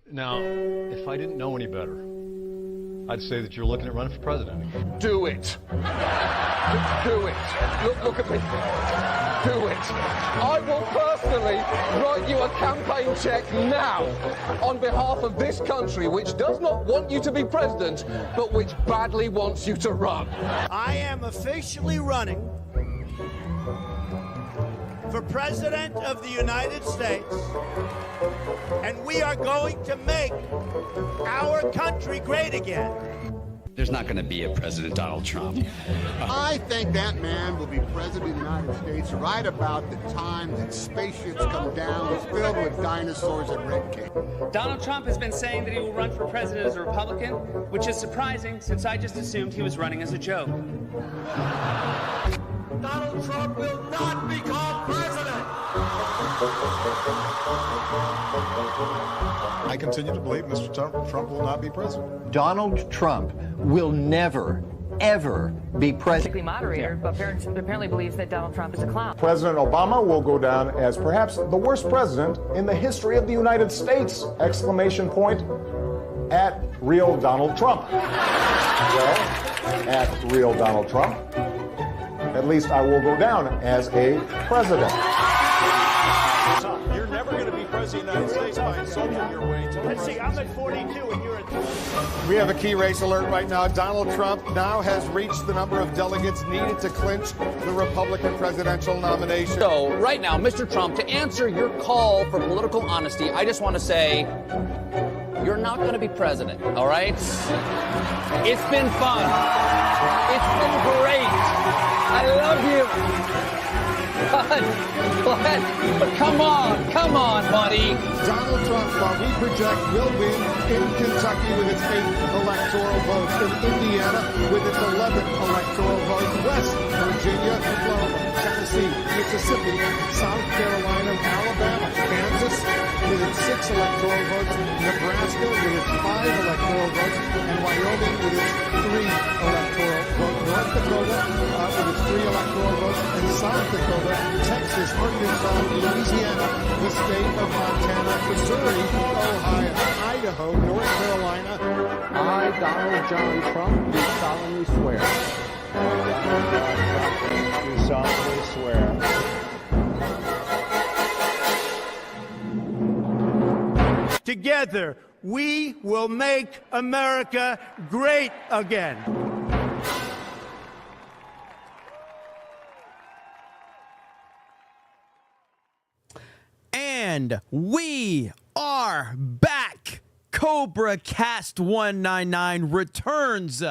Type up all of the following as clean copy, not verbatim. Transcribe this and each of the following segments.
Now, if I didn't know any better, I'd say that you're looking at running for president. Do it. Do it. Look at me. Do it. I will personally write you a campaign check now on behalf of this country, which does not want you to be president, but which badly wants you to run. I am officially running for President of the United States, and we are going to make our country great again. There's not going to be a President Donald Trump. I think that man will be President of the United States right about the time that spaceships come down filled with dinosaurs and red cake. Donald Trump has been saying that he will run for president as a Republican, which is surprising since I just assumed he was running as a joke. Donald Trump will not become president. I continue to believe Mr. Trump will not be president. Donald Trump will never, ever be president. Moderator, but apparently believes that Donald Trump is a clown. President Obama will go down as perhaps the worst president in the history of the United States! Exclamation point at real Donald Trump. Well, at real Donald Trump, at least I will go down as a president. You're never going to be president of the United States by insulting your way to. Let's see, I'm at 42 and you're at 20. We have a key race alert right now. Donald Trump now has reached the number of delegates needed to clinch the Republican presidential nomination. So, right now, Mr. Trump, to answer your call for political honesty, I just want to say, you're not going to be president, all right? It's been fun. It's been great. I love you. But come on, buddy. Donald Trump, while we project, will win in Kentucky with its 8 electoral votes, in Indiana with its 11 electoral votes, West Virginia, Florida, Tennessee, Mississippi, South Carolina, Alabama, Kansas with its 6 electoral votes, Nebraska with its 5 electoral votes, and Wyoming with its 3 electoral votes, North Dakota with its 3 electoral votes, and South Dakota, Texas, Arkansas, Louisiana, the state of Montana, Missouri, Ohio, Idaho, North Carolina. I, Donald John Trump, do solemnly swear. Do solemnly swear. Together, we will make America great again. And we are back. CobraCast 199 returns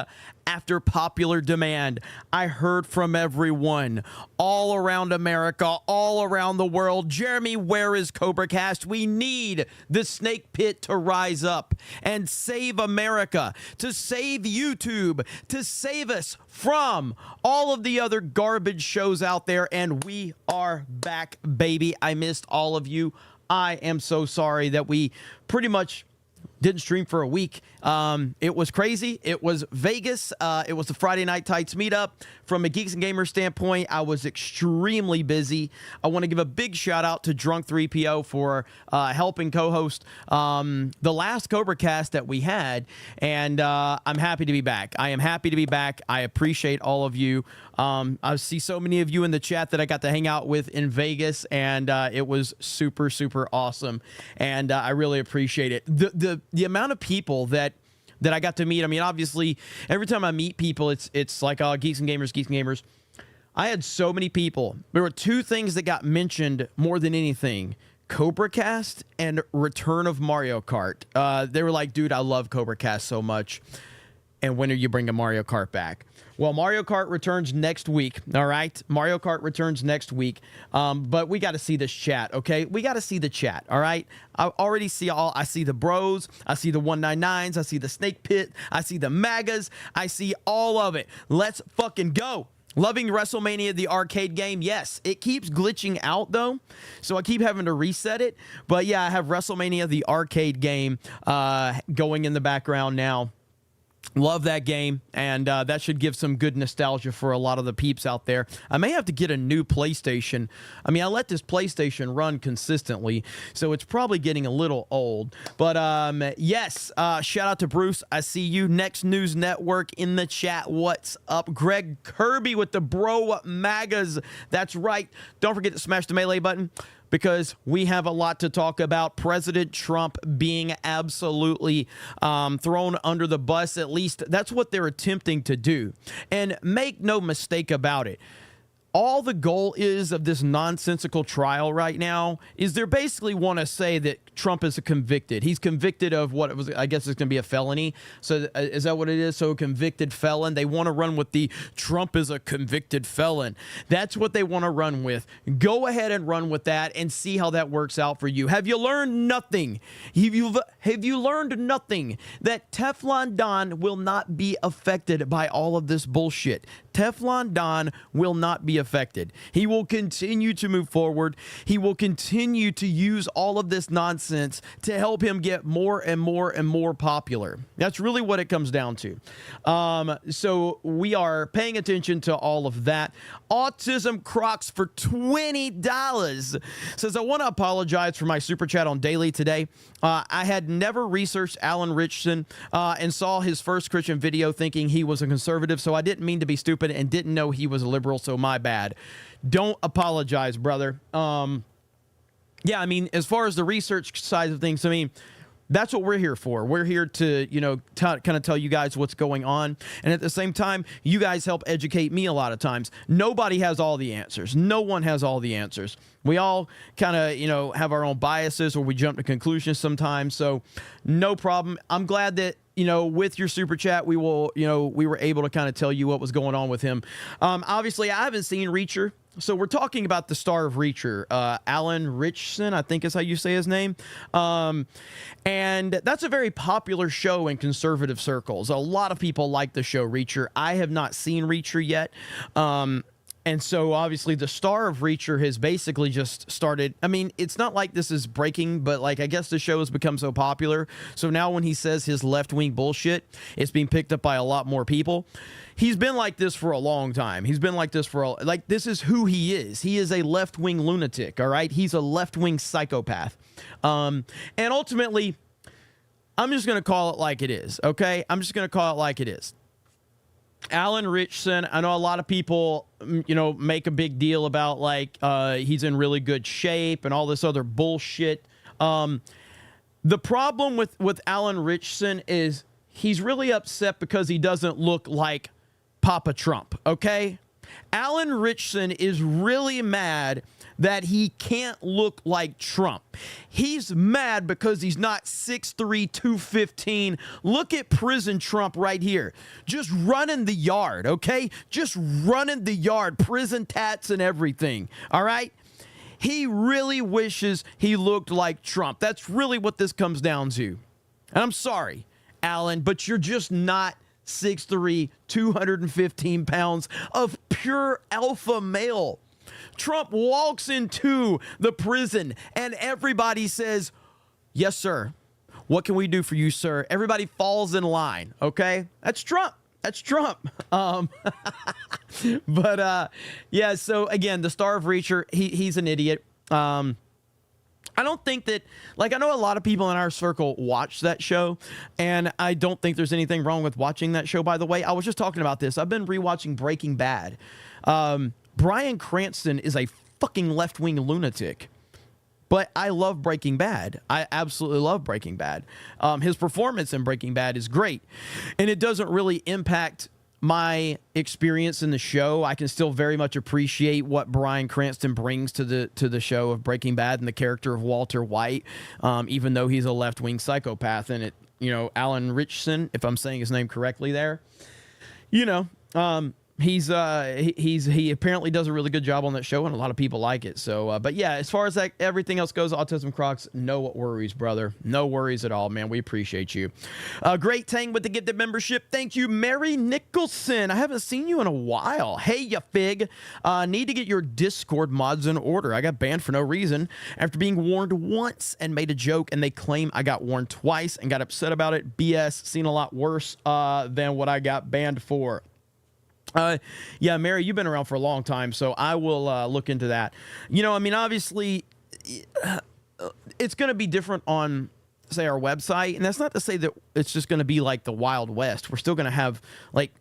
after popular demand. I heard from everyone all around America, all around the world. Jeremy, where is CobraCast? We need the snake pit to rise up and save America, to save YouTube, to save us from all of the other garbage shows out there. And we are back, baby. I missed all of you. I am so sorry that we pretty much didn't stream for a week. It was crazy. It was Vegas. It was the Friday Night Tights meetup. From a Geeks and Gamers standpoint, I was extremely busy. I want to give a big shout out to Drunk 3PO for helping co-host the last CobraCast that we had. And I'm happy to be back. I am happy to be back. I appreciate all of you. I see so many of you in the chat that I got to hang out with in Vegas, and it was super, super awesome. And I really appreciate it. The amount of people that I got to meet. I mean, obviously, every time I meet people, it's like Geeks and Gamers. I had so many people. There were 2 things that got mentioned more than anything: CobraCast and Return of Mario Kart. They were like, dude, I love CobraCast so much. And when are you bringing Mario Kart back? Well, Mario Kart returns next week, all right? Mario Kart returns next week, but we got to see this chat, okay? We got to see the chat, all right? I already see I see the bros, I see the 199s, I see the Snake Pit, I see the MAGAs, I see all of it. Let's fucking go. Loving WrestleMania, the arcade game. Yes, it keeps glitching out, though, so I keep having to reset it. But, yeah, I have WrestleMania, the arcade game, going in the background now. Love that game, and that should give some good nostalgia for a lot of the peeps out there. I may have to get a new PlayStation. I mean, I let this PlayStation run consistently, so it's probably getting a little old. But yes, shout out to Bruce. I see you. Next News Network in the chat. What's up? Greg Kirby with the Bro Magas. That's right. Don't forget to smash the melee button, because we have a lot to talk about. President Trump being absolutely thrown under the bus. At least that's what they're attempting to do. And make no mistake about it, all the goal is of this nonsensical trial right now is they basically want to say that Trump is convicted. He's convicted of what it was. I guess it's going to be a felony. So is that what it is? So a convicted felon. They want to run with the Trump is a convicted felon. That's what they want to run with. Go ahead and run with that and see how that works out for you. Have you learned nothing? Have you learned nothing? That Teflon Don will not be affected by all of this bullshit. Teflon Don will not be affected. He will continue to move forward. He will continue to use all of this nonsense to help him get more and more and more popular. That's really what it comes down to. So we are paying attention to all of that. Autism Crocs for $20 says, I want to apologize for my super chat on daily today. I had never researched Alan Richardson and saw his first Christian video thinking he was a conservative, so I didn't mean to be stupid and didn't know he was a liberal, so my bad. Don't apologize, brother. Yeah, I mean, as far as the research side of things, I mean, that's what we're here for. We're here to, you know, kind of tell you guys what's going on. And at the same time, you guys help educate me a lot of times. Nobody has all the answers. No one has all the answers. We all kind of, you know, have our own biases or we jump to conclusions sometimes. So no problem. I'm glad that, you know, with your super chat, we will, you know, we were able to kind of tell you what was going on with him. Obviously, I haven't seen Reacher. So we're talking about the star of Reacher, Alan Richardson, I think is how you say his name. And that's a very popular show in conservative circles. A lot of people like the show Reacher. I have not seen Reacher yet. And so obviously the star of Reacher has basically just started. I mean, it's not like this is breaking, but like, I guess the show has become so popular. So now when he says his left-wing bullshit, it's being picked up by a lot more people. He's been like this for a long time. He's been like this for like, this is who he is. He is a left-wing lunatic. All right. He's a left-wing psychopath. And ultimately, I'm just going to call it like it is. Okay. I'm just going to call it like it is. Alan Richardson, I know a lot of people, you know, make a big deal about like he's in really good shape and all this other bullshit. The problem with Alan Richardson is he's really upset because he doesn't look like Papa Trump, okay? Alan Richardson is really mad that he can't look like Trump. He's mad because he's not 6'3", 215. Look at prison Trump right here. Just running the yard, okay? Just running the yard. Prison tats and everything, all right? He really wishes he looked like Trump. That's really what this comes down to. And I'm sorry, Alan, but you're just not 6'3", 215 pounds of pure alpha male. Trump walks into the prison and everybody says, yes, sir. What can we do for you, sir? Everybody falls in line. Okay. That's Trump. That's Trump. But yeah, so again, the star of Reacher, he's an idiot. I don't think that, like, I know a lot of people in our circle watch that show, and I don't think there's anything wrong with watching that show, by the way. I was just talking about this. I've been rewatching Breaking Bad. Bryan Cranston is a fucking left-wing lunatic, but I love Breaking Bad. I absolutely love Breaking Bad. His performance in Breaking Bad is great, and it doesn't really impact my experience in the show. I can still very much appreciate what Bryan Cranston brings to the show of Breaking Bad and the character of Walter White, even though he's a left-wing psychopath. And it, you know, Alan Richardson, if I'm saying his name correctly there, you know, he apparently does a really good job on that show, and a lot of people like it. So, but yeah, as far as like everything else goes, Autism Crocs, no worries, brother. No worries at all, man. We appreciate you. Great Tang with the gifted membership. Thank you, Mary Nicholson. I haven't seen you in a while. Hey, you fig. Need to get your Discord mods in order. I got banned for no reason after being warned once and made a joke, and they claim I got warned twice and got upset about it. BS. Seen a lot worse than what I got banned for. Yeah, Mary, you've been around for a long time, so I will look into that. You know, I mean, obviously, it's going to be different on, say, our website, and that's not to say that it's just going to be like the Wild West. We're still going to have like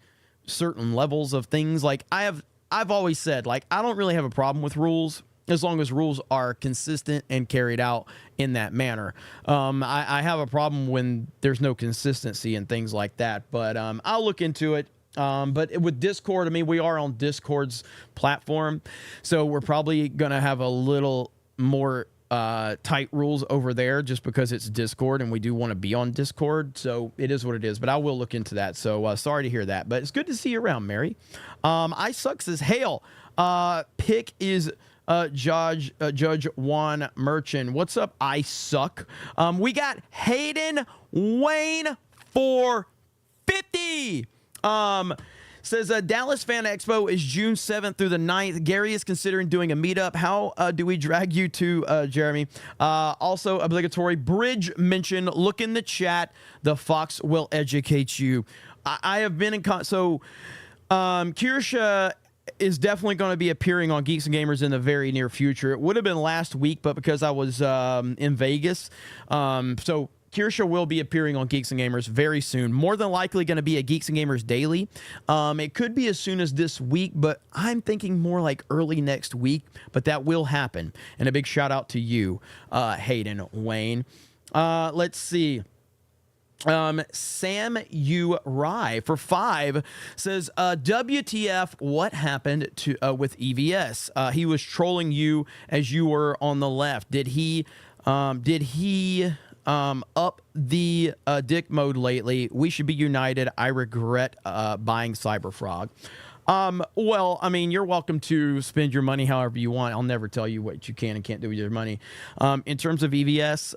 certain levels of things. Like I've always said, like, I don't really have a problem with rules as long as rules are consistent and carried out in that manner. I have a problem when there's no consistency and things like that, but I'll look into it. But with Discord, I mean, we are on Discord's platform, so we're probably going to have a little more tight rules over there just because it's Discord and we do want to be on Discord. So it is what it is, but I will look into that. So sorry to hear that, but it's good to see you around, Mary. I sucks as hail. Pick is Judge Juan Merchant. What's up? I suck. We got Hayden Wayne 450. Says Dallas Fan Expo is June 7th through the 9th. Gary is considering doing a meetup. How do we drag you to, Jeremy? Also, obligatory bridge mention. Look in the chat. The Fox will educate you. I have been in... Kirsha is definitely going to be appearing on Geeks and Gamers in the very near future. It would have been last week, but because I was in Vegas, so... Kirsha will be appearing on Geeks and Gamers very soon. More than likely going to be a Geeks and Gamers daily. It could be as soon as this week, but I'm thinking more like early next week. But that will happen. And a big shout out to you, Hayden Wayne. Let's see. Sam U. Rye for 5 says, WTF, what happened to with EVS? He was trolling you as you were on the left. Did he up the dick mode lately? We should be united. I regret buying Cyberfrog. Well, I mean, you're welcome to spend your money however you want. I'll never tell you what you can and can't do with your money. In terms of EVS,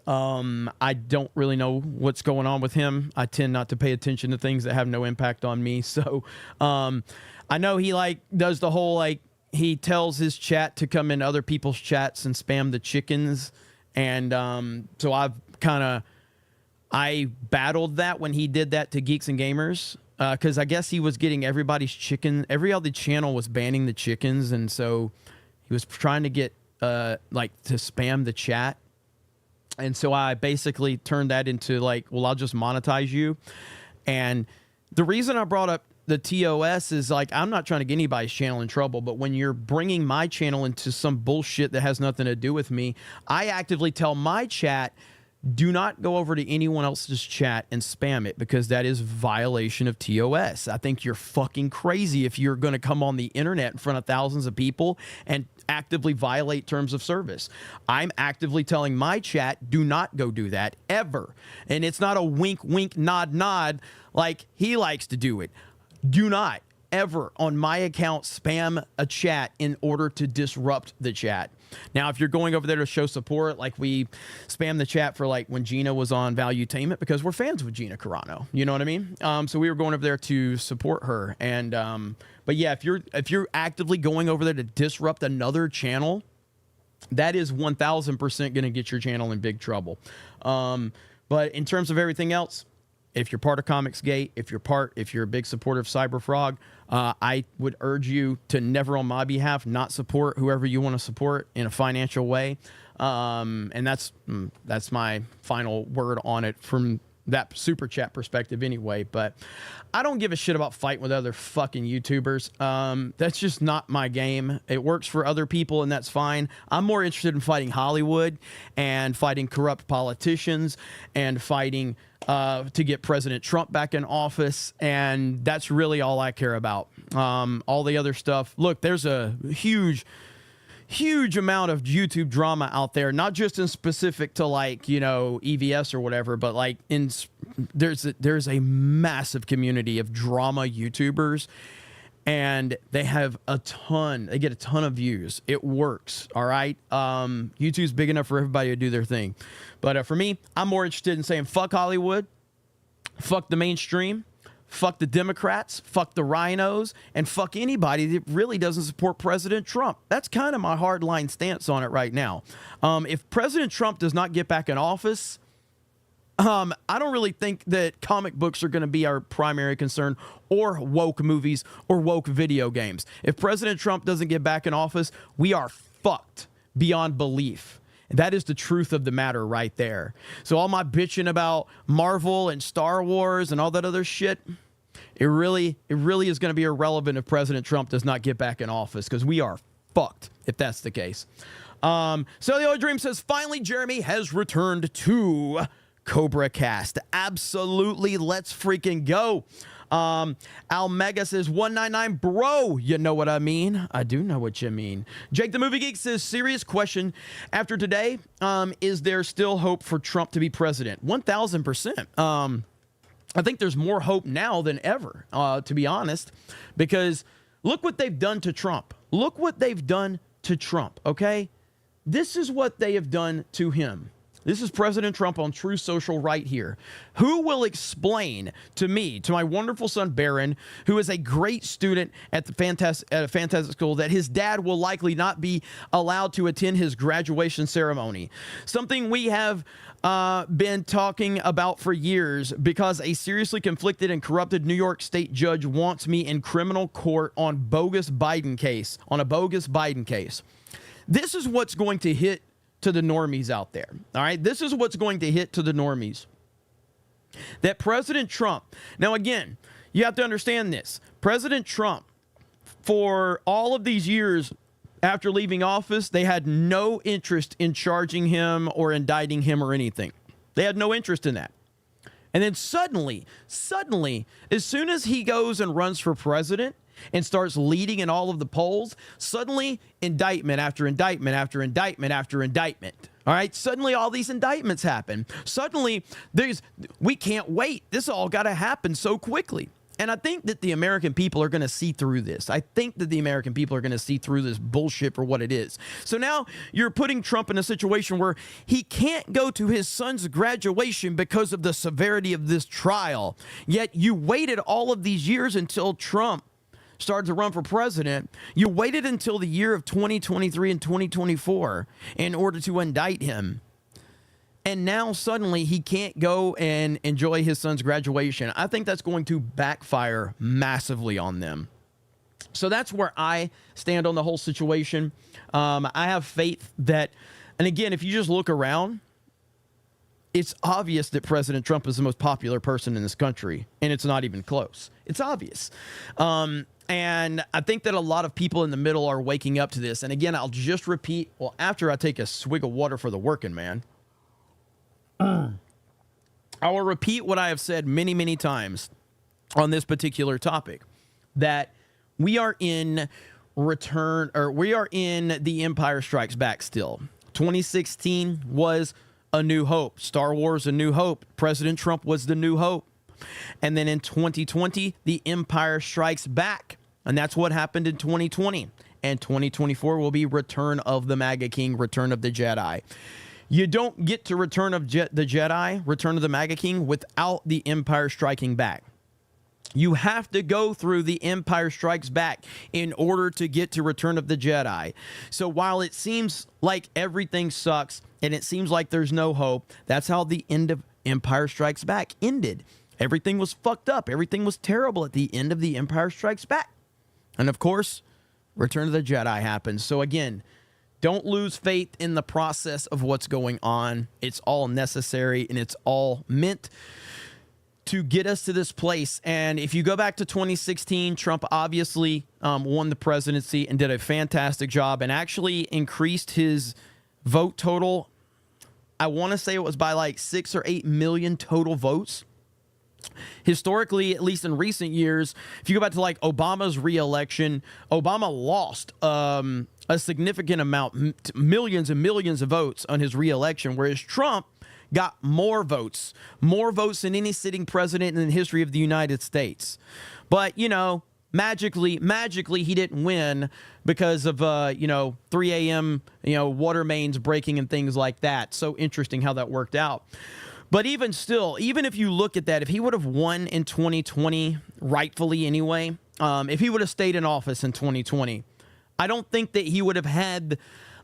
I don't really know what's going on with him. I tend not to pay attention to things that have no impact on me. So I know he like does the whole like he tells his chat to come in other people's chats and spam the chickens. And so I battled that when he did that to Geeks and Gamers, because I guess he was getting everybody's chicken. Every other channel was banning the chickens, and so he was trying to get like to spam the chat. And so I basically turned that into like, well, I'll just monetize you. And the reason I brought up the TOS is like, I'm not trying to get anybody's channel in trouble, but when you're bringing my channel into some bullshit that has nothing to do with me, I actively tell my chat, do not go over to anyone else's chat and spam it, because that is violation of TOS. I think you're fucking crazy if you're going to come on the internet in front of thousands of people and actively violate terms of service. I'm actively telling my chat, do not go do that ever. And it's not a wink, wink, nod, nod like he likes to do it. Do not ever on my account spam a chat in order to disrupt the chat. Now, if you're going over there to show support, like we spam the chat for like when Gina was on Valuetainment, because we're fans of Gina Carano, you know what I mean? So we were going over there to support her. And but yeah, if you're actively going over there to disrupt another channel, that is 1,000% going to get your channel in big trouble. But in terms of everything else, if you're part of Comicsgate, if you're a big supporter of Cyberfrog, I would urge you to never on my behalf not support whoever you want to support in a financial way. And that's my final word on it from that super chat perspective anyway. But I don't give a shit about fighting with other fucking YouTubers. That's just not my game. It works for other people and that's fine. I'm more interested in fighting Hollywood and fighting corrupt politicians and fighting to get President Trump back in office, and that's really all I care about. All the other stuff, look, there's a huge amount of YouTube drama out there, not just in specific to like, you know, EVS or whatever, but like there's a massive community of drama YouTubers, and they get a ton of views. It works. All right. YouTube's big enough for everybody to do their thing. But for me, I'm more interested in saying fuck Hollywood, fuck the mainstream, fuck the Democrats, fuck the rhinos, and fuck anybody that really doesn't support President Trump. That's kind of my hardline stance on it right now. If President Trump does not get back in office, I don't really think that comic books are going to be our primary concern, or woke movies or woke video games. If President Trump doesn't get back in office, we are fucked beyond belief. That is the truth of the matter right there. So all my bitching about Marvel and Star Wars and all that other shit, it really is going to be irrelevant if President Trump does not get back in office, because we are fucked if that's the case. So the Old Dream says, finally, Jeremy has returned to CobraCast. Absolutely. Let's freaking go. Almega says 199, bro. You know what I mean? I do know what you mean. Jake the Movie Geek says, serious question. After today, is there still hope for Trump to be president? 1000%. I think there's more hope now than ever, to be honest, because look what they've done to Trump. Look what they've done to Trump. Okay. This is what they have done to him. This is President Trump on True Social right here. Who will explain to me, to my wonderful son Barron, who is a great student at a fantastic school, that his dad will likely not be allowed to attend his graduation ceremony? Something we have been talking about for years, because a seriously conflicted and corrupted New York State judge wants me in criminal court on a bogus Biden case. This is what's going to hit to the normies out there. All right. This is what's going to hit to the normies. That President Trump, now again, you have to understand this. President Trump, for all of these years after leaving office, they had no interest in charging him or indicting him or anything. They had no interest in that. And then suddenly, as soon as he goes and runs for president and starts leading in all of the polls, suddenly indictment after indictment after indictment after indictment. All right. Suddenly all these indictments happen. Suddenly we can't wait. This all got to happen so quickly. And I think that the American people are going to see through this. I think that the American people are going to see through this bullshit for what it is. So now you're putting Trump in a situation where he can't go to his son's graduation because of the severity of this trial. Yet you waited all of these years until Trump started to run for president. You waited until the year of 2023 and 2024 in order to indict him. And now suddenly he can't go and enjoy his son's graduation. I think that's going to backfire massively on them. So that's where I stand on the whole situation. I have faith that, and again, if you just look around, it's obvious that President Trump is the most popular person in this country, and it's not even close. It's obvious. And I think that a lot of people in the middle are waking up to this. And again, I'll just repeat, well, after I take a swig of water for the working man, I will repeat what I have said many, many times on this particular topic, that we are in The Empire Strikes Back still. 2016 was A New Hope. Star Wars, A New Hope. President Trump was the New Hope. And then in 2020, The Empire Strikes Back. And that's what happened in 2020. And 2024 will be Return of the MAGA King, Return of the Jedi. You don't get to Return of the Jedi, Return of the MAGA King, without the Empire Striking Back. You have to go through the Empire Strikes Back in order to get to Return of the Jedi. So while it seems like everything sucks and it seems like there's no hope, that's how the end of Empire Strikes Back ended. Everything was fucked up. Everything was terrible at the end of the Empire Strikes Back. And of course, Return of the Jedi happens. So again, don't lose faith in the process of what's going on. It's all necessary, and it's all meant to get us to this place. And if you go back to 2016, Trump obviously won the presidency and did a fantastic job and actually increased his vote total. I want to say it was by like 6 or 8 million total votes. Historically, at least in recent years, if you go back to like Obama's reelection, Obama lost a significant amount, millions and millions of votes on his reelection, whereas Trump got more votes than any sitting president in the history of the United States. But, you know, magically he didn't win because of 3 a.m. Water mains breaking and things like that. So interesting how that worked out. But even still, even if you look at that, if he would have won in 2020, rightfully anyway, if he would have stayed in office in 2020, I don't think that he would have had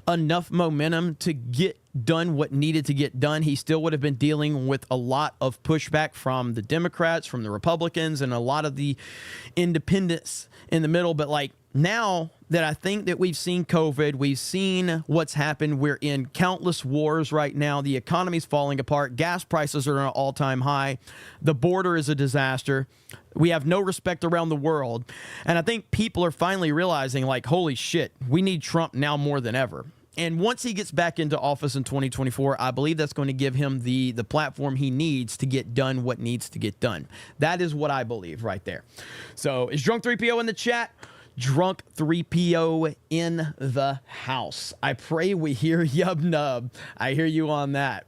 enough momentum to get done what needed to get done. He still would have been dealing with a lot of pushback from the Democrats, from the Republicans, and a lot of the independents in the middle. But like now that I think that we've seen COVID, we've seen what's happened. We're in countless wars right now. The economy's falling apart. Gas prices are at an all-time high. The border is a disaster. We have no respect around the world. And I think people are finally realizing, like, holy shit, we need Trump now more than ever. And once he gets back into office in 2024, I believe that's going to give him the platform he needs to get done what needs to get done. That is what I believe right there. So is Drunk 3PO in the chat? Drunk 3PO in the house. I pray we hear Yub Nub. I hear you on that.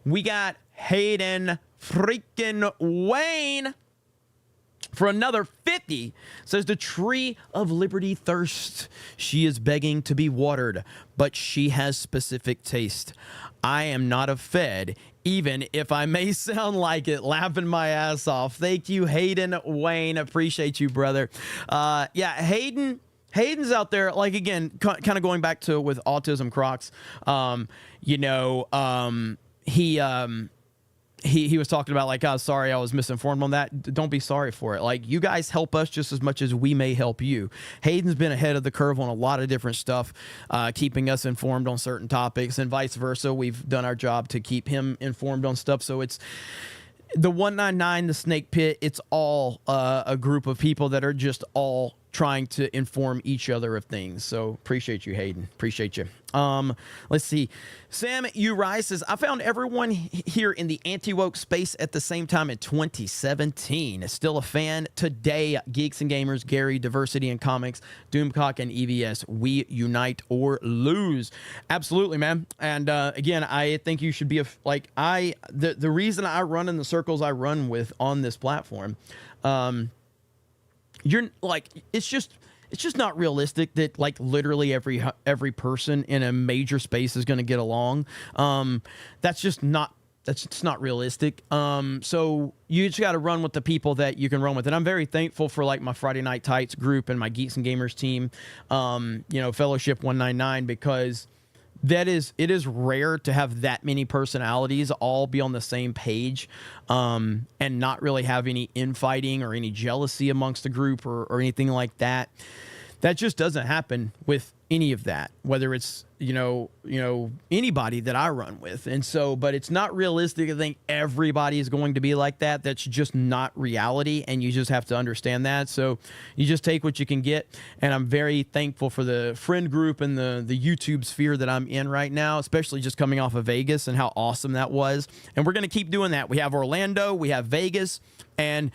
We got Hayden freaking Wayne for another 50. Says the tree of liberty thirsts. She is begging to be watered, but she has specific taste. I am not a Fed, even if I may sound like it. Laughing my ass off. Thank you, Hayden Wayne. Appreciate you, brother. Yeah, Hayden's out there, like, again, kind of going back to with Autism Crocs. He was talking about, like, oh, sorry, I was misinformed on that. Don't be sorry for it. Like, you guys help us just as much as we may help you. Hayden's been ahead of the curve on a lot of different stuff, keeping us informed on certain topics, and vice versa. We've done our job to keep him informed on stuff. So it's the 199, the Snake Pit. It's all a group of people that are just all trying to inform each other of things. So appreciate you, Hayden. Appreciate you. Let's see. Sam Uri says, I found everyone here in the anti-woke space at the same time in 2017. Still a fan today. Geeks and Gamers, Gary, Diversity in Comics, Doomcock, and EVS. We unite or lose. Absolutely, man. And again, I think you should be the reason I run in the circles I run with on this platform, you're like, it's just not realistic that, like, literally every person in a major space is going to get along. That's just not realistic. So you just got to run with the people that you can run with. And I'm very thankful for, like, my Friday Night Tights group and my Geeks and Gamers team, Fellowship 199, because it is rare to have that many personalities all be on the same page, and not really have any infighting or any jealousy amongst the group or anything like that. That just doesn't happen with any of that, whether it's, anybody that I run with. And so, but it's not realistic to think everybody is going to be like that. That's just not reality. And you just have to understand that. So you just take what you can get. And I'm very thankful for the friend group and the YouTube sphere that I'm in right now, especially just coming off of Vegas and how awesome that was. And we're going to keep doing that. We have Orlando, we have Vegas, and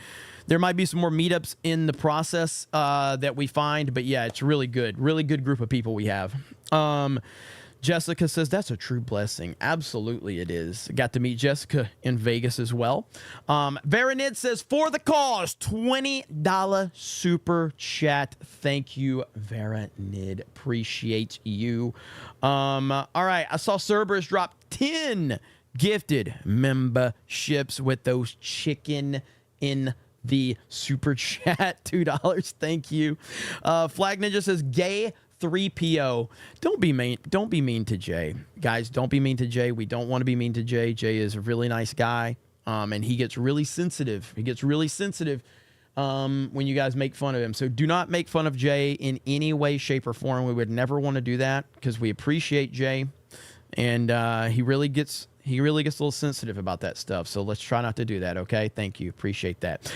there might be some more meetups in the process that we find, but yeah, it's really good group of people we have. Jessica says, that's a true blessing. Absolutely it is. Got to meet Jessica in Vegas as well. Veronid says, for the cause, $20 super chat. Thank you, Veronid. Appreciate you. All right, I saw Cerberus drop 10 gifted memberships with those chicken in the super chat. $2. Thank you. Flag Ninja says, gay 3PO. Don't be mean to Jay. Guys, don't be mean to Jay. We don't want to be mean to Jay. Jay is a really nice guy. And he gets really sensitive. When you guys make fun of him. So do not make fun of Jay in any way, shape, or form. We would never want to do that because we appreciate Jay. And he really gets a little sensitive about that stuff. So let's try not to do that, okay? Thank you. Appreciate that.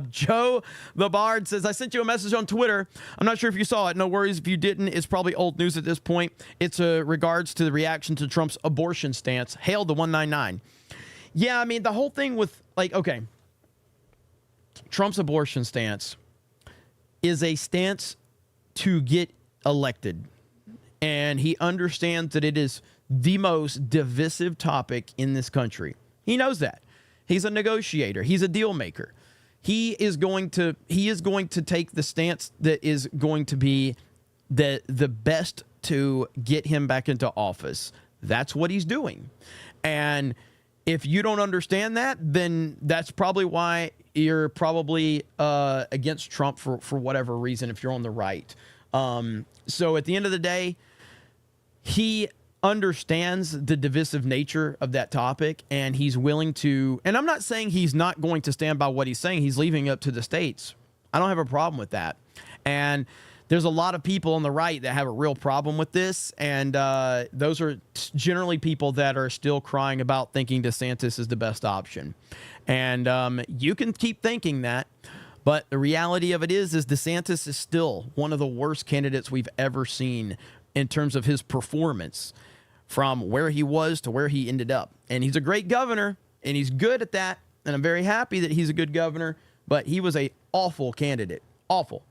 Joe the Bard says, I sent you a message on Twitter. I'm not sure if you saw it. No worries if you didn't. It's probably old news at this point. It's regards to the reaction to Trump's abortion stance. Hail the 199. Yeah, I mean, the whole thing with, like, okay, Trump's abortion stance is a stance to get elected. And he understands that it is the most divisive topic in this country. He knows that. He's a negotiator. He's a deal maker. he is going to take the stance that is going to be the best to get him back into office. That's what he's doing. And if you don't understand that, then that's probably why you're probably against Trump for whatever reason, if you're on the right. So at the end of the day, he understands the divisive nature of that topic, and he's willing to, and I'm not saying he's not going to stand by what he's saying. He's leaving it up to the states. I don't have a problem with that. And there's a lot of people on the right that have a real problem with this, and those are generally people that are still crying about thinking DeSantis is the best option. And you can keep thinking that, but the reality of it is DeSantis is still one of the worst candidates we've ever seen in terms of his performance, from where he was to where he ended up. And he's a great governor, and he's good at that, and I'm very happy that he's a good governor, but he was a awful candidate. Awful.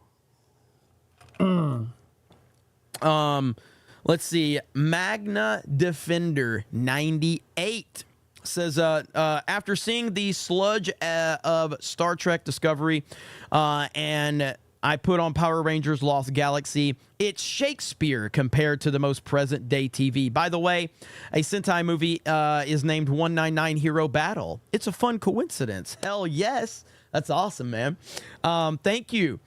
Let's see. Magna Defender 98 says, after seeing the sludge of Star Trek Discovery and I put on Power Rangers Lost Galaxy, it's Shakespeare compared to the most present day TV. By the way, a Sentai movie is named 199 Hero Battle. It's a fun coincidence. Hell yes. That's awesome, man. Thank you.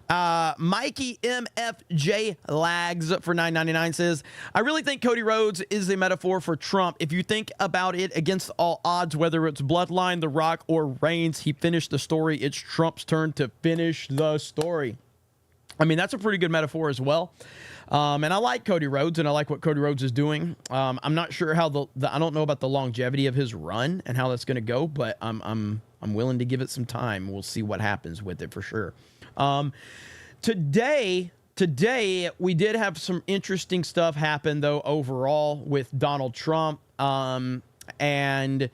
Mikey MFJ Lags for $9.99 says, I really think Cody Rhodes is a metaphor for Trump. If you think about it, against all odds, whether it's Bloodline, The Rock, or Reigns, he finished the story. It's Trump's turn to finish the story. I mean, that's a pretty good metaphor as well. And I like Cody Rhodes, and I like what Cody Rhodes is doing. I'm not sure how I don't know about the longevity of his run and how that's going to go, but I'm willing to give it some time. We'll see what happens with it for sure. Today we did have some interesting stuff happen though overall with Donald Trump. And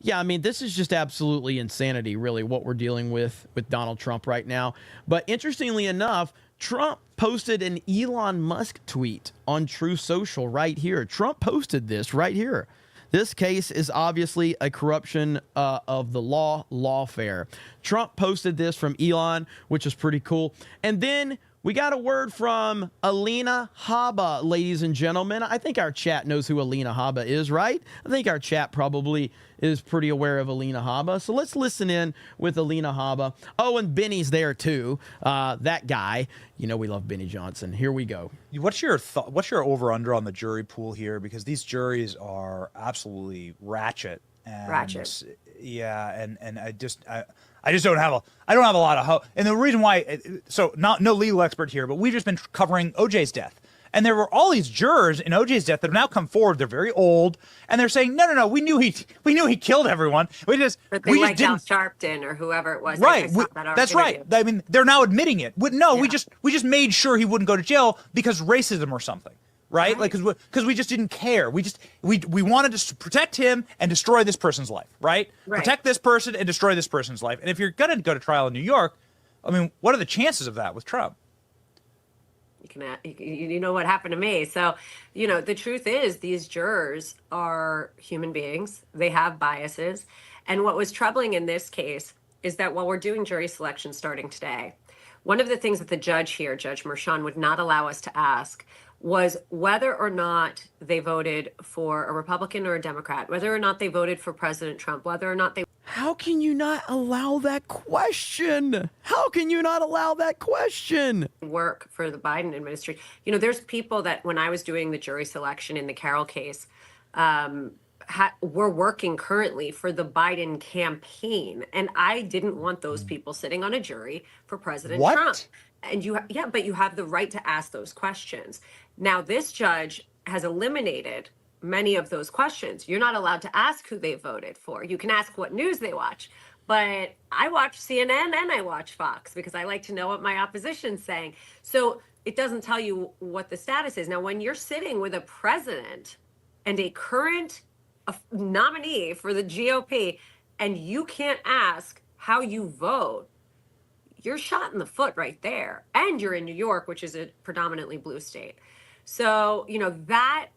yeah, I mean, this is just absolutely insanity, really, what we're dealing with Donald Trump right now. But interestingly enough, Trump posted an Elon Musk tweet on True Social right here. Trump posted this right here. This case is obviously a corruption of the lawfare. Trump posted this from Elon, which is pretty cool. And then we got a word from Alina Habba, ladies and gentlemen. I think our chat knows who Alina Habba is, right? I think our chat probably is pretty aware of Alina Habba. So let's listen in with Alina Habba. Oh, and Benny's there too. That guy. You know we love Benny Johnson. Here we go. What's your what's your over-under on the jury pool here? Because these juries are absolutely ratchet. And, yeah, and I just don't have a lot of hope. And the reason why, so no legal expert here, but we've just been covering OJ's death. And there were all these jurors in OJ's death that have now come forward. They're very old, and they're saying, no, we knew he killed everyone. But they like Al Sharpton or whoever it was. Right, that's right. I mean, they're now admitting it. No, yeah. we just made sure he wouldn't go to jail because racism or something. Right? Like, because we just didn't care. We wanted to protect him and destroy this person's life, right? Protect this person and destroy this person's life. And if you're going to go to trial in New York, I mean, what are the chances of that with Trump? You know what happened to me. So, the truth is these jurors are human beings. They have biases. And what was troubling in this case is that while we're doing jury selection starting today, one of the things that the judge here, Judge Merchan, would not allow us to ask was whether or not they voted for a Republican or a Democrat, whether or not they voted for President Trump, whether or not they... How can you not allow that question? How can you not allow that question? ...work for the Biden administration. There's people that when I was doing the jury selection in the Carroll case, were working currently for the Biden campaign. And I didn't want those people sitting on a jury for President Trump. And but you have the right to ask those questions. Now, this judge has eliminated many of those questions. You're not allowed to ask who they voted for. You can ask what news they watch. But I watch CNN and I watch Fox because I like to know what my opposition's saying. So it doesn't tell you what the status is. Now, when you're sitting with a president and a current nominee for the GOP and you can't ask how you vote, you're shot in the foot right there. And you're in New York, which is a predominantly blue state. So, that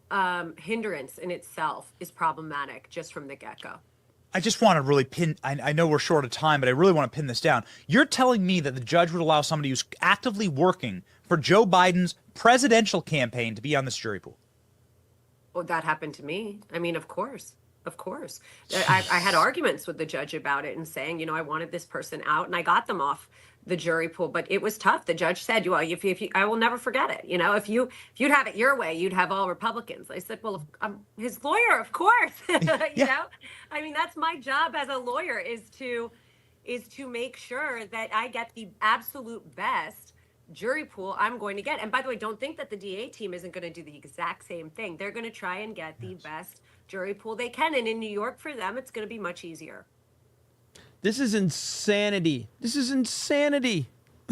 hindrance in itself is problematic just from the get-go. I just want to really pin, I know we're short of time, but I really want to pin this down. You're telling me that the judge would allow somebody who's actively working for Joe Biden's presidential campaign to be on this jury pool? Well, that happened to me. I mean, of course. Of course. I had arguments with the judge about it and saying, you know, I wanted this person out, and I got them off the jury pool, but it was tough. The judge said, well, if you, I will never forget it. You know, if you'd have it your way, you'd have all Republicans. I said, well, I'm his lawyer, of course. You know, I mean, that's my job as a lawyer is to make sure that I get the absolute best jury pool I'm going to get. And by the way, don't think that the DA team isn't going to do the exact same thing. They're going to try and get the best jury pool they can. And in New York, for them, it's going to be much easier. This is insanity. This is insanity.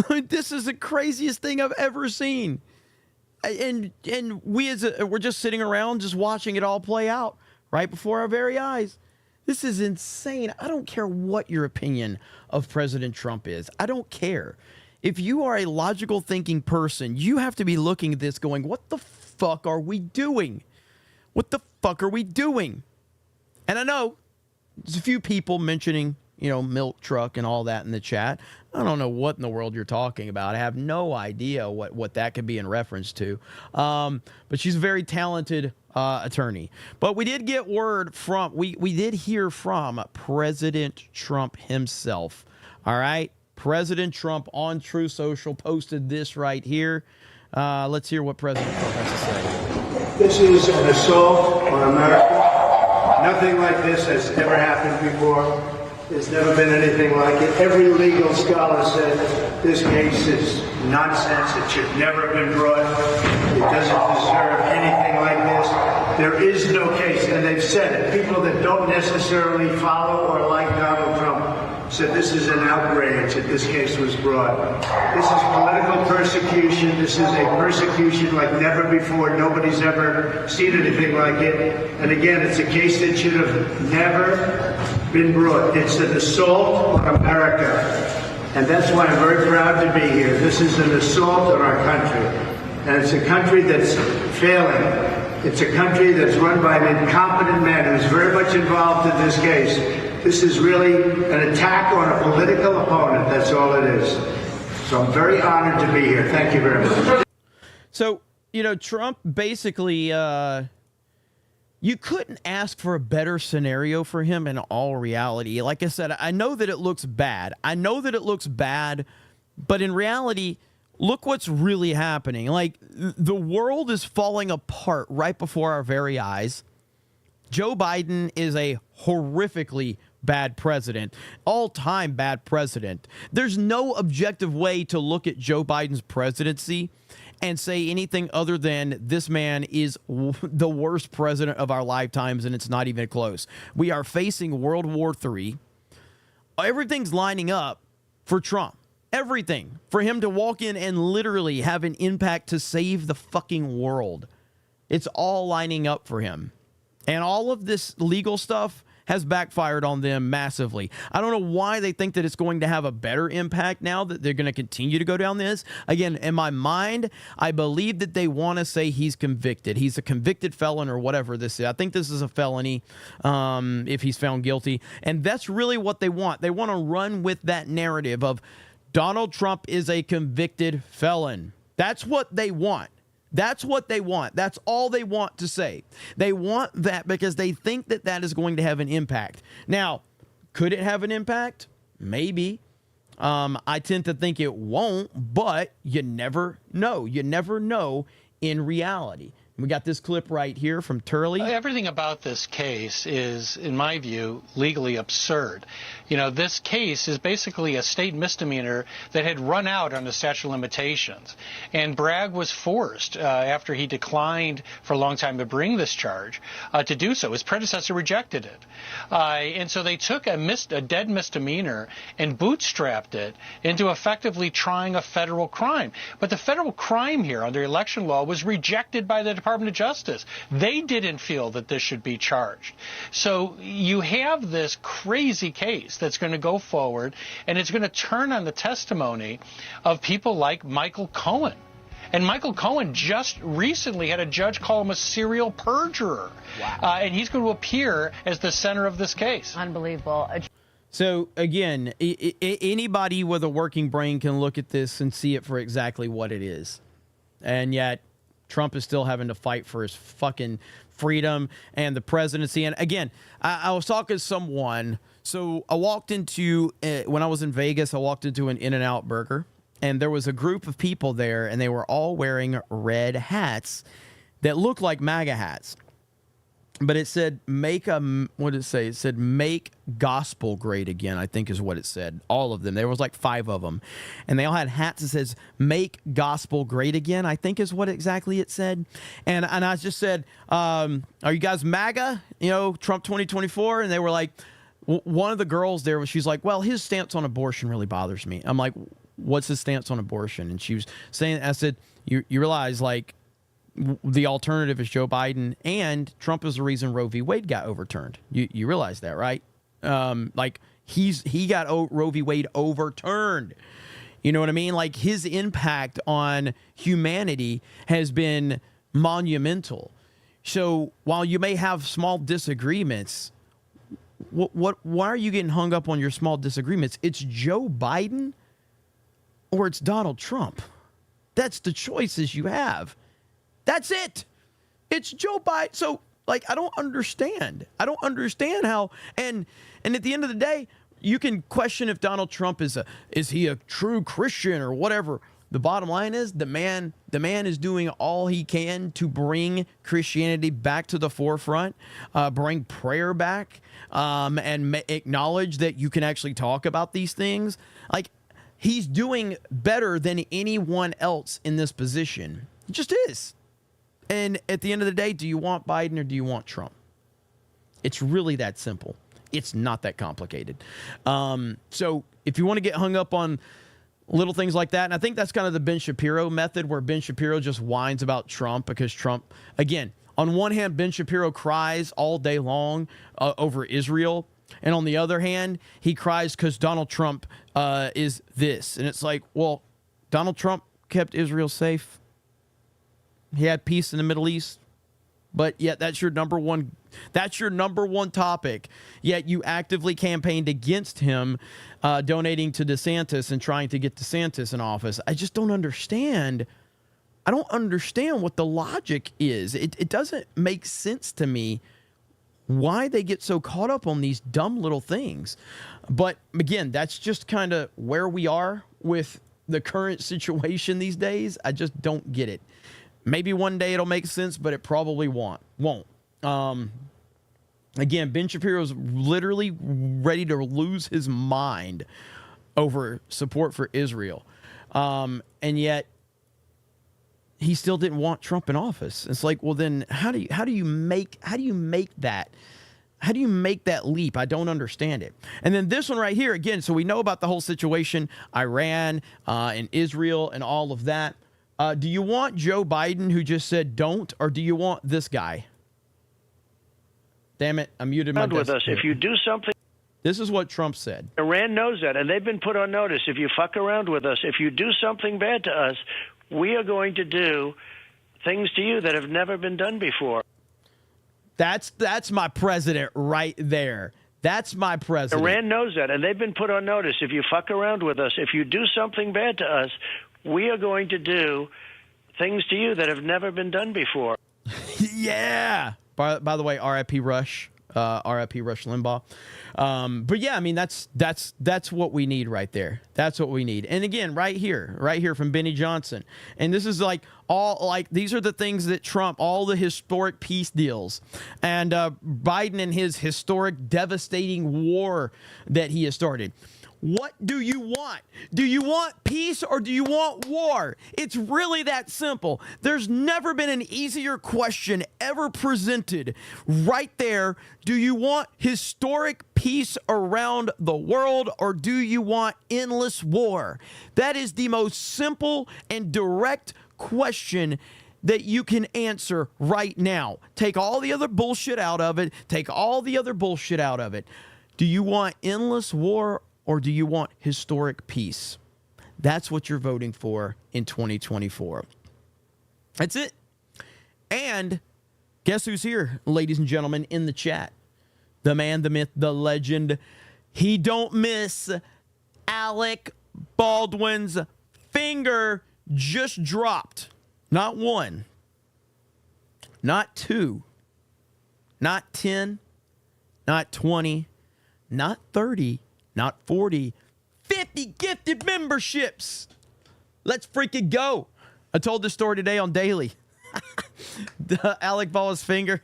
This is the craziest thing I've ever seen. And we're just sitting around just watching it all play out right before our very eyes. This is insane. I don't care what your opinion of President Trump is. I don't care. If you are a logical thinking person, you have to be looking at this going, what the fuck are we doing? What the fuck are we doing? And I know there's a few people mentioning, you know, milk truck and all that in the chat. I don't know what in the world you're talking about. I have no idea what that could be in reference to. But she's a very talented attorney. But we did get word from, we did hear from President Trump himself. All right. President Trump on True Social posted this right here. Let's hear what President Trump has to say. This is an assault on America. Nothing like this has ever happened before. There's never been anything like it. Every legal scholar said this case is nonsense. It should never have been brought. It doesn't deserve anything like this. There is no case, and they've said it. People that don't necessarily follow or like Donald Trump said this is an outrage that this case was brought. This is political persecution. This is a persecution like never before. Nobody's ever seen anything like it. And again, it's a case that should have never been brought. It's an assault on America. And that's why I'm very proud to be here. This is an assault on our country. And it's a country that's failing. It's a country that's run by an incompetent man who's very much involved in this case. This is really an attack on a political opponent. That's all it is. So I'm very honored to be here. Thank you very much. So, you know, Trump basically, you couldn't ask for a better scenario for him in all reality. Like I said, I know that it looks bad. But in reality, look what's really happening. Like, the world is falling apart right before our very eyes. Joe Biden is a horrifically bad president, all-time bad president. There's no objective way to look at Joe Biden's presidency and say anything other than this man is the worst president of our lifetimes, and it's not even close. We are facing World War III. Everything's lining up for Trump. Everything for him to walk in and literally have an impact to save the fucking world. It's all lining up for him. And all of this legal stuff has backfired on them massively. I don't know why they think that it's going to have a better impact now that they're going to continue to go down this. Again, in my mind, I believe that they want to say he's convicted. He's a convicted felon or whatever this is. I think this is a felony if he's found guilty. And that's really what they want. They want to run with that narrative of Donald Trump is a convicted felon. That's what they want. That's what they want. That's all they want to say. They want that because they think that that is going to have an impact. Now, could it have an impact? Maybe. I tend to think it won't, but you never know. You never know in reality. We got this clip right here from Turley. Everything about this case is, in my view, legally absurd. You know, this case is basically a state misdemeanor that had run out on the statute of limitations. And Bragg was forced, after he declined for a long time to bring this charge, to do so. His predecessor rejected it. And so they took a dead misdemeanor and bootstrapped it into effectively trying a federal crime. But the federal crime here under election law was rejected by the Department of Justice. They didn't feel that this should be charged. So you have this crazy case that's going to go forward, and it's going to turn on the testimony of people like Michael Cohen. And Michael Cohen just recently had a judge call him a serial perjurer. Wow. And he's going to appear as the center of this case. Unbelievable. So, again, anybody with a working brain can look at this and see it for exactly what it is. And yet, Trump is still having to fight for his fucking freedom and the presidency. And again, I was talking to someone. So I walked into, when I was in Vegas, I walked into an In-N-Out Burger. And there was a group of people there, and they were all wearing red hats that looked like MAGA hats. But it said, what did it say? It said, make gospel great again, I think is what it said. All of them. There was like 5 of them. And they all had hats that says, make gospel great again, I think is what exactly it said. And I just said, are you guys MAGA? You know, Trump 2024? And they were like, one of the girls there, she's like, well, his stance on abortion really bothers me. I'm like, what's his stance on abortion? And she was saying, I said, you realize, like, the alternative is Joe Biden, and Trump is the reason Roe v. Wade got overturned. You realize that, right? Like, he got Roe v. Wade overturned. You know what I mean? Like, his impact on humanity has been monumental. So while you may have small disagreements, why are you getting hung up on your small disagreements? It's Joe Biden or it's Donald Trump. That's the choices you have. That's it. It's Joe Biden. So, like, I don't understand. I don't understand how. And at the end of the day, you can question if Donald Trump is he a true Christian or whatever. The bottom line is the man is doing all he can to bring Christianity back to the forefront, bring prayer back, and acknowledge that you can actually talk about these things. Like, he's doing better than anyone else in this position. He just is. And at the end of the day, do you want Biden or do you want Trump? It's really that simple. It's not that complicated. So if you want to get hung up on little things like that, and I think that's kind of the Ben Shapiro method, where Ben Shapiro just whines about Trump because Trump, again, on one hand, Ben Shapiro cries all day long over Israel. And on the other hand, he cries because Donald Trump is this. And it's like, well, Donald Trump kept Israel safe. He had peace in the Middle East, but yet that's your number one topic. Yet you actively campaigned against him, donating to DeSantis and trying to get DeSantis in office. I just don't understand. I don't understand what the logic is. It doesn't make sense to me why they get so caught up on these dumb little things. But again, that's just kind of where we are with the current situation these days. I just don't get it. Maybe one day it'll make sense, but it probably won't. Again, Ben Shapiro's literally ready to lose his mind over support for Israel. And yet he still didn't want Trump in office. It's like, well, then how do you make that leap? I don't understand it. And then this one right here, again, so we know about the whole situation, Iran and Israel and all of that. Do you want Joe Biden, who just said don't, or do you want this guy? Damn it, I muted my with us. If you do something... This is what Trump said. Iran knows that, and they've been put on notice. If you fuck around with us, if you do something bad to us, we are going to do things to you that have never been done before. That's my president right there. That's my president. Iran knows that, and they've been put on notice. If you fuck around with us, if you do something bad to us, we are going to do things to you that have never been done before. Yeah. By the way, R.I.P. Rush. R.I.P. Rush Limbaugh. But yeah, I mean, that's what we need right there. That's what we need. And again, right here from Benny Johnson. And this is these are the things that Trump, all the historic peace deals, and Biden and his historic devastating war that he has started. What do you want? Do you want peace or do you want war? It's really that simple. There's never been an easier question ever presented. Right there. Do you want historic peace around the world or do you want endless war? That is the most simple and direct question that you can answer right now. Take all the other bullshit out of it. Do you want endless war or do you want historic peace? That's what you're voting for in 2024. That's it. And guess who's here, ladies and gentlemen, in the chat? The man, the myth, the legend. He don't miss. Alec Baldwin's finger just dropped. Not 1, not 2, not 10, not 20, not 30, not 40, 50 gifted memberships. Let's freaking go. I told this story today on Daily. Alec Baldwin's finger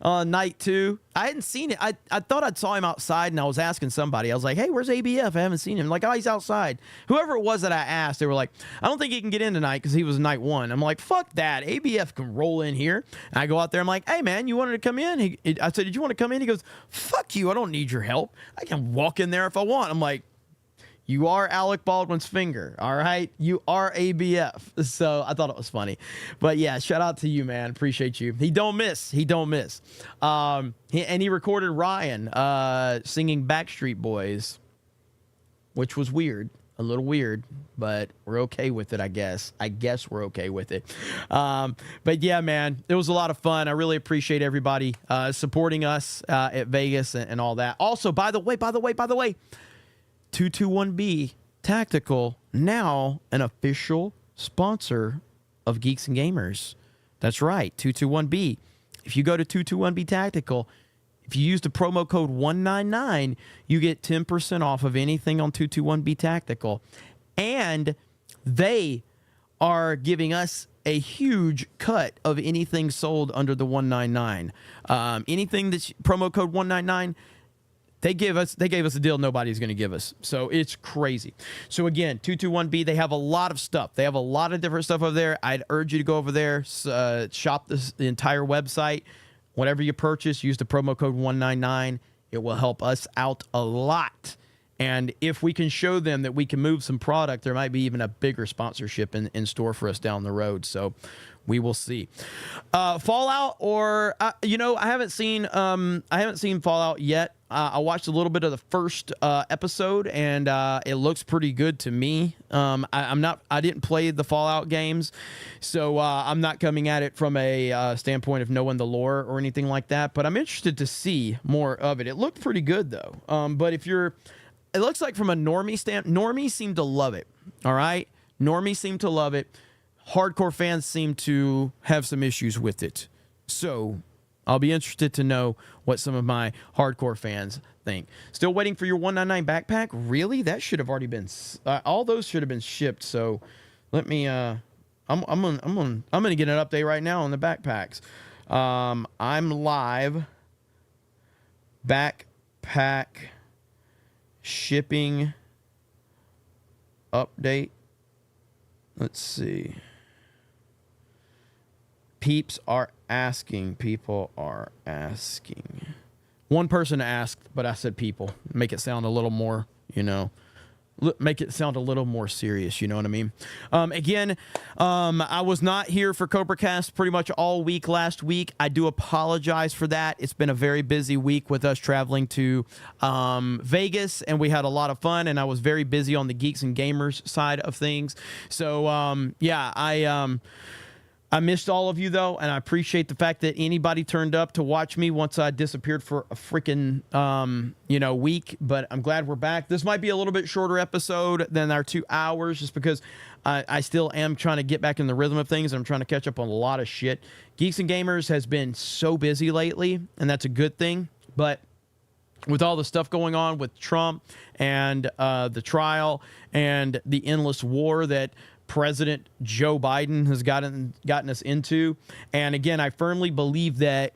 on night 2. I hadn't seen it. I thought I'd saw him outside, and I was asking somebody. I was like, hey, where's ABF? I haven't seen him. Like, oh, he's outside. Whoever it was that I asked, they were like, I don't think he can get in tonight because he was night 1. I'm like, fuck that. ABF can roll in here. And I go out there. I'm like, hey, man, you wanted to come in? I said, did you want to come in? He goes, fuck you. I don't need your help. I can walk in there if I want. I'm like, you are Alec Baldwin's finger, all right? You are ABF. So I thought it was funny. But, yeah, shout out to you, man. Appreciate you. He don't miss. He don't miss. And he recorded Ryan singing Backstreet Boys, which was weird. A little weird, but we're okay with it, I guess. I guess we're okay with it. But, yeah, man, it was a lot of fun. I really appreciate everybody supporting us at Vegas and all that. Also, by the way, 221B Tactical, now an official sponsor of Geeks and Gamers. That's right, 221B. If you go to 221B Tactical, if you use the promo code 199, you get 10% off of anything on 221B Tactical. And they are giving us a huge cut of anything sold under the 199. Anything that's promo code 199, They gave us a deal nobody's going to give us. So it's crazy. So again, 221B, they have a lot of stuff. They have a lot of different stuff over there. I'd urge you to go over there, shop the entire website. Whatever you purchase, use the promo code 199. It will help us out a lot. And if we can show them that we can move some product, there might be even a bigger sponsorship in store for us down the road. So we will see. Fallout, or I haven't seen Fallout yet. I watched a little bit of the first episode, and it looks pretty good to me. I didn't play the Fallout games, so I'm not coming at it from a standpoint of knowing the lore or anything like that. But I'm interested to see more of it. It looked pretty good though. But it looks like from a normie normies seem to love it. All right, normies seem to love it. Hardcore fans seem to have some issues with it. So I'll be interested to know what some of my hardcore fans think. Still waiting for your 199 backpack? Really? That should have already been. All those should have been shipped. So let me. I'm gonna get an update right now on the backpacks. I'm live. Backpack shipping update. Let's see. People are asking. One person asked, but I said people. Make it sound a little more, make it sound a little more serious. You know what I mean? Again, I was not here for CobraCast pretty much all week last week. I do apologize for that. It's been a very busy week with us traveling to Vegas, and we had a lot of fun, and I was very busy on the Geeks and Gamers side of things. So, I missed all of you, though, and I appreciate the fact that anybody turned up to watch me once I disappeared for a freaking, week. But I'm glad we're back. This might be a little bit shorter episode than our 2 hours, just because I still am trying to get back in the rhythm of things, and I'm trying to catch up on a lot of shit. Geeks and Gamers has been so busy lately, and that's a good thing. But with all the stuff going on with Trump and the trial and the endless war that President Joe Biden has gotten us into. And again, I firmly believe that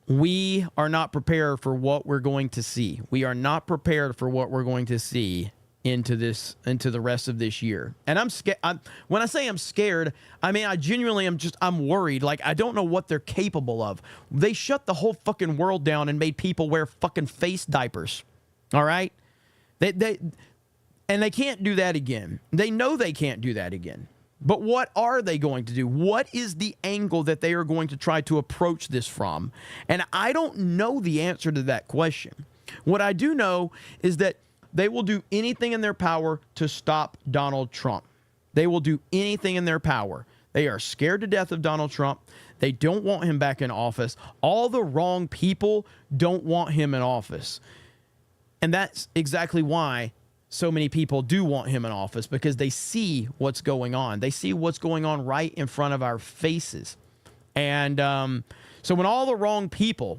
we are not prepared for what we're going to see. We are not prepared for what we're going to see into the rest of this year. And I'm scared. When I say I'm scared, I mean, I genuinely I'm worried. Like, I don't know what they're capable of. They shut the whole fucking world down and made people wear fucking face diapers. All right? And they can't do that again. They know they can't do that again. But what are they going to do? What is the angle that they are going to try to approach this from? And I don't know the answer to that question. What I do know is that they will do anything in their power to stop Donald Trump. They will do anything in their power. They are scared to death of Donald Trump. They don't want him back in office. All the wrong people don't want him in office. And that's exactly why so many people do want him in office, because they see what's going on. They see what's going on right in front of our faces. And so when all the wrong people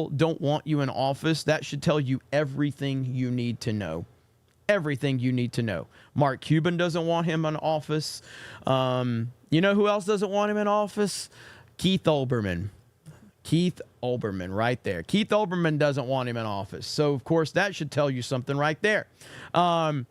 don't want you in office, that should tell you everything you need to know. Everything you need to know. Mark Cuban doesn't want him in office. You know who else doesn't want him in office? Keith Olbermann. Keith Olbermann right there. Keith Olbermann doesn't want him in office. So, of course, that should tell you something right there. And,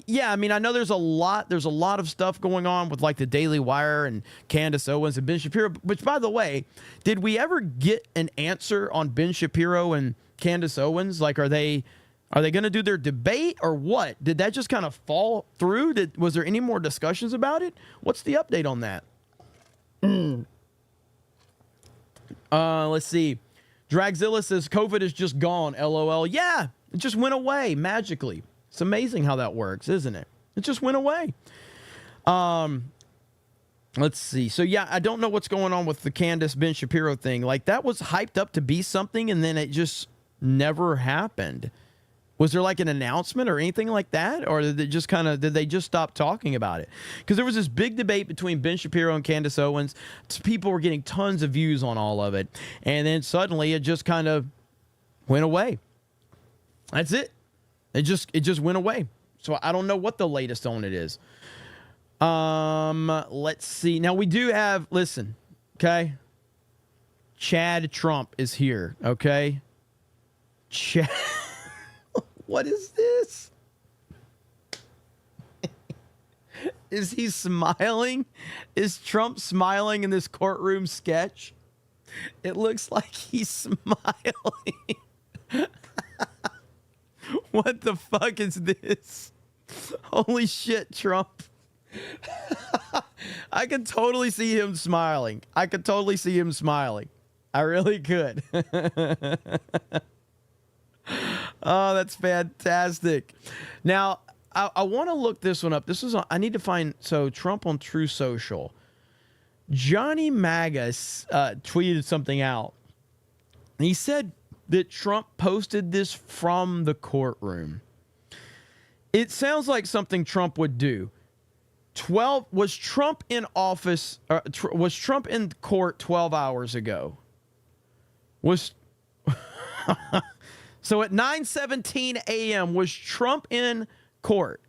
yeah, I mean, I know there's a lot of stuff going on with, like, the Daily Wire and Candace Owens and Ben Shapiro, which, by the way, did we ever get an answer on Ben Shapiro and Candace Owens? Like, are they going to do their debate or what? Did that just kind of fall through? Was there any more discussions about it? What's the update on that? Let's see. Dragzilla says COVID is just gone. LOL. Yeah, it just went away magically. It's amazing how that works, isn't it? It just went away. Let's see. So, yeah, I don't know what's going on with the Candace Ben Shapiro thing. Like, that was hyped up to be something, and then it just never happened. Was there like an announcement or anything like that? Or did they just stop talking about it? Because there was this big debate between Ben Shapiro and Candace Owens. People were getting tons of views on all of it. And then suddenly it just kind of went away. That's it. It just went away. So I don't know what the latest on it is. Let's see. Now we do have, listen, okay? Chad Trump is here, okay? Chad. What is this? Is he smiling? Is Trump smiling in this courtroom sketch? It looks like he's smiling. What the fuck is this? Holy shit, Trump. I could totally see him smiling. I really could. Oh, that's fantastic. Now, I want to look this one up. I need to find, so Trump on True Social. Johnny Magus tweeted something out. And he said that Trump posted this from the courtroom. It sounds like something Trump would do. Was Trump in office? Was Trump in court 12 hours ago? So at 9:17 a.m., was Trump in court?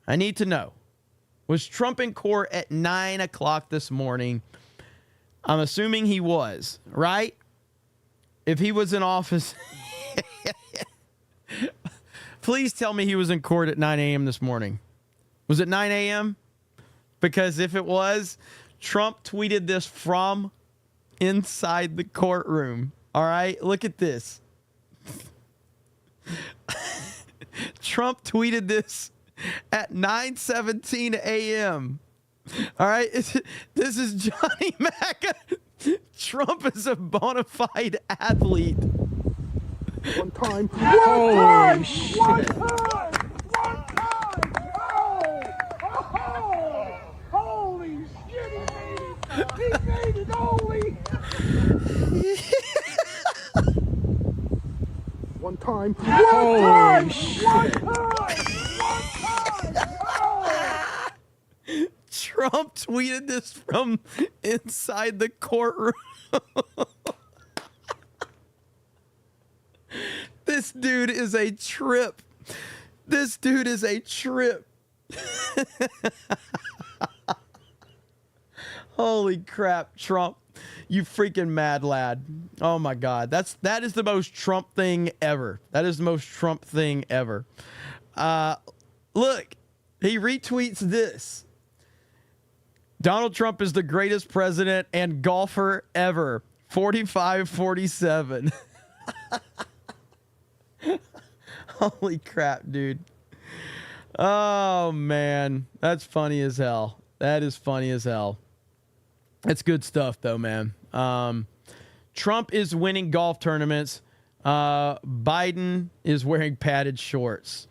I need to know. Was Trump in court at 9 o'clock this morning? I'm assuming he was, right? If he was in office, please tell me he was in court at 9 a.m. this morning. Was it 9 a.m.? Because if it was, Trump tweeted this from inside the courtroom. All right, look at this. Trump tweeted this at 9:17 a.m. All right, this is Johnny Maca. Trump is a bona fide athlete. One time. Holy shit. One time. Oh, holy shit, he made it. He made it, holy. One time. Holy shit. Trump tweeted this from inside the courtroom. This dude is a trip. Holy crap, Trump. You freaking mad lad. Oh my God. That is the most Trump thing ever. Look, he retweets this. Donald Trump is the greatest president and golfer ever. 45-47. Holy crap, dude. Oh man. That's funny as hell. That is funny as hell. That's good stuff, though, man. Trump is winning golf tournaments. Biden is wearing padded shorts.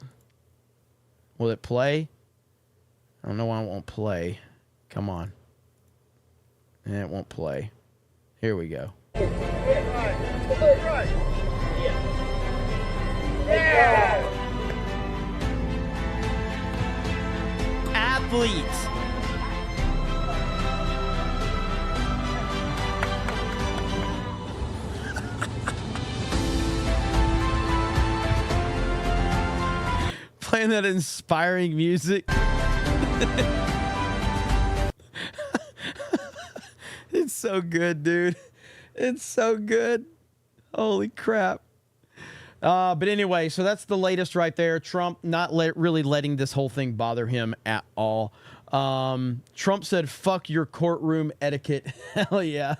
Will it play? I don't know why it won't play. Come on. And it won't play. Here we go. Athletes. Playing that inspiring music. It's so good, dude. It's so good. Holy crap. But anyway, so that's the latest right there. Trump not really letting this whole thing bother him at all. Trump said, fuck your courtroom etiquette. Hell yeah.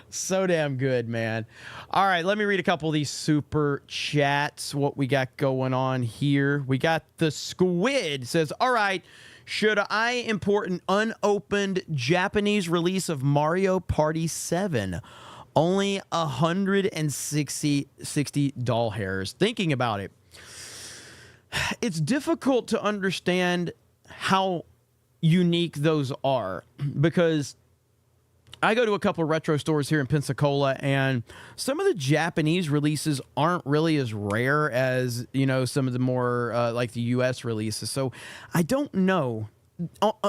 So damn good, man. All right, let me read a couple of these super chats. What we got going on here. We got the Squid says, all right, should I import an unopened Japanese release of Mario Party 7? Only 160 doll hairs. Thinking about it, it's difficult to understand how unique those are because I go to a couple of retro stores here in Pensacola, and some of the Japanese releases aren't really as rare as, you know, some of the more like the U.S. releases. So I don't know.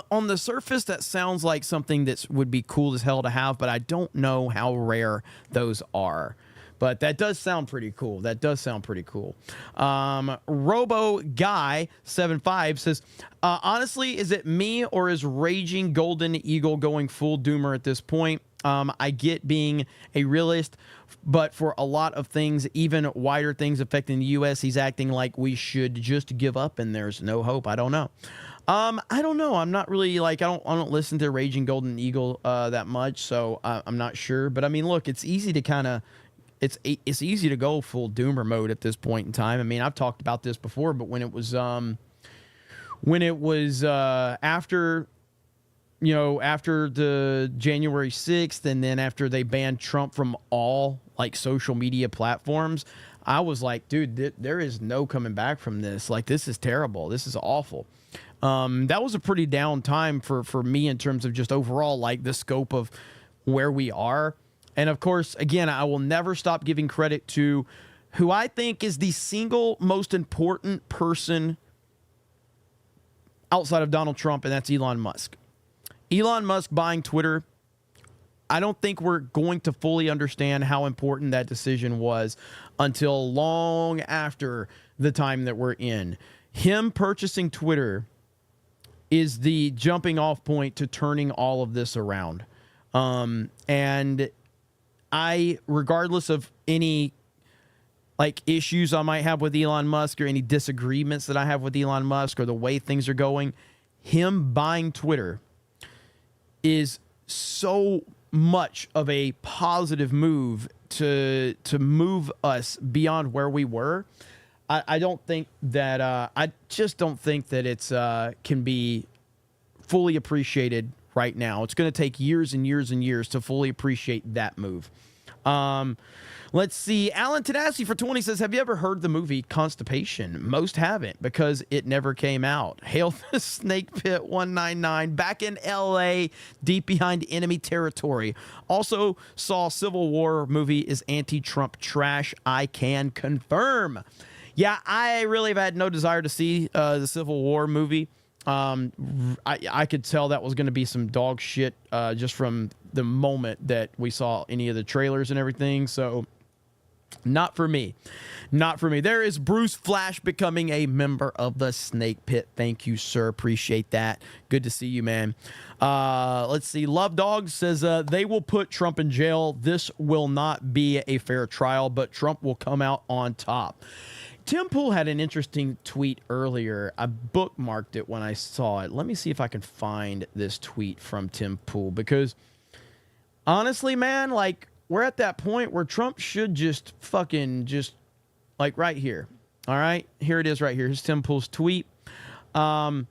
On the surface, that sounds like something that would be cool as hell to have, but I don't know how rare those are. But that does sound pretty cool. That does sound pretty cool. Robo Guy 75 says, honestly, is it me or is Raging Golden Eagle going full doomer at this point? I get being a realist, but for a lot of things, even wider things affecting the U.S., he's acting like we should just give up and there's no hope. I don't know. I don't know. I'm not really like, I don't listen to Raging Golden Eagle that much, so I'm not sure. But I mean, look, it's easy to kind of, it's easy to go full doomer mode at this point in time. I mean, I've talked about this before, but when it was after, you know, after the January 6th, and then after they banned Trump from all like social media platforms, I was like, dude, there is no coming back from this. Like, this is terrible. This is awful. That was a pretty down time for me in terms of just overall, like, the scope of where we are. And of course, again, I will never stop giving credit to who I think is the single most important person outside of Donald Trump, and that's Elon Musk. Elon Musk buying Twitter, I don't think we're going to fully understand how important that decision was until long after the time that we're in. Him purchasing Twitter is the jumping off point to turning all of this around. And I, regardless of any like issues I might have with Elon Musk or any disagreements that I have with Elon Musk or the way things are going, him buying Twitter is so much of a positive move to move us beyond where we were. I don't think that I just don't think that it's can be fully appreciated right now. It's going to take years and years and years to fully appreciate that move. Let's see. Alan Tanassi for 20 says, have you ever heard the movie Constipation? Most haven't because it never came out. Hail the Snake Pit 199 back in LA, deep behind enemy territory. Also saw Civil War movie is anti-Trump trash. I can confirm. Yeah, I really have had no desire to see the Civil War movie. I could tell that was going to be some dog shit just from the moment that we saw any of the trailers and everything. So not for me. Not for me. There is Bruce Flash becoming a member of the Snake Pit. Thank you, sir. Appreciate that. Good to see you, man. Let's see. Love Dog says they will put Trump in jail. This will not be a fair trial, but Trump will come out on top. Tim Pool had an interesting tweet earlier. I bookmarked it when I saw it. Let me see if I can find this tweet from Tim Pool, because honestly, man, like, we're at that point where Trump should just fucking just, like, right here. All right? Here it is right here. Here's Tim Pool's tweet. Well,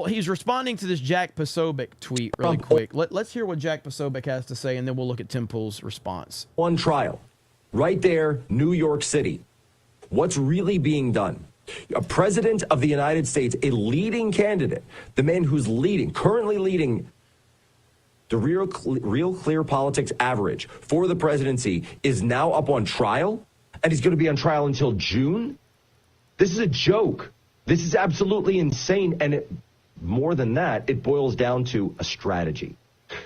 he's responding to this Jack Posobiec tweet really quick. Let's hear what Jack Posobiec has to say, and then we'll look at Tim Pool's response. One trial. Right there, New York City. What's really being done? A president of the United States, a leading candidate, the man who's currently leading the Real Clear Politics average for the presidency, is now up on trial, and he's going to be on trial until June. This is a joke. This is absolutely insane. And more than that, it boils down to a strategy.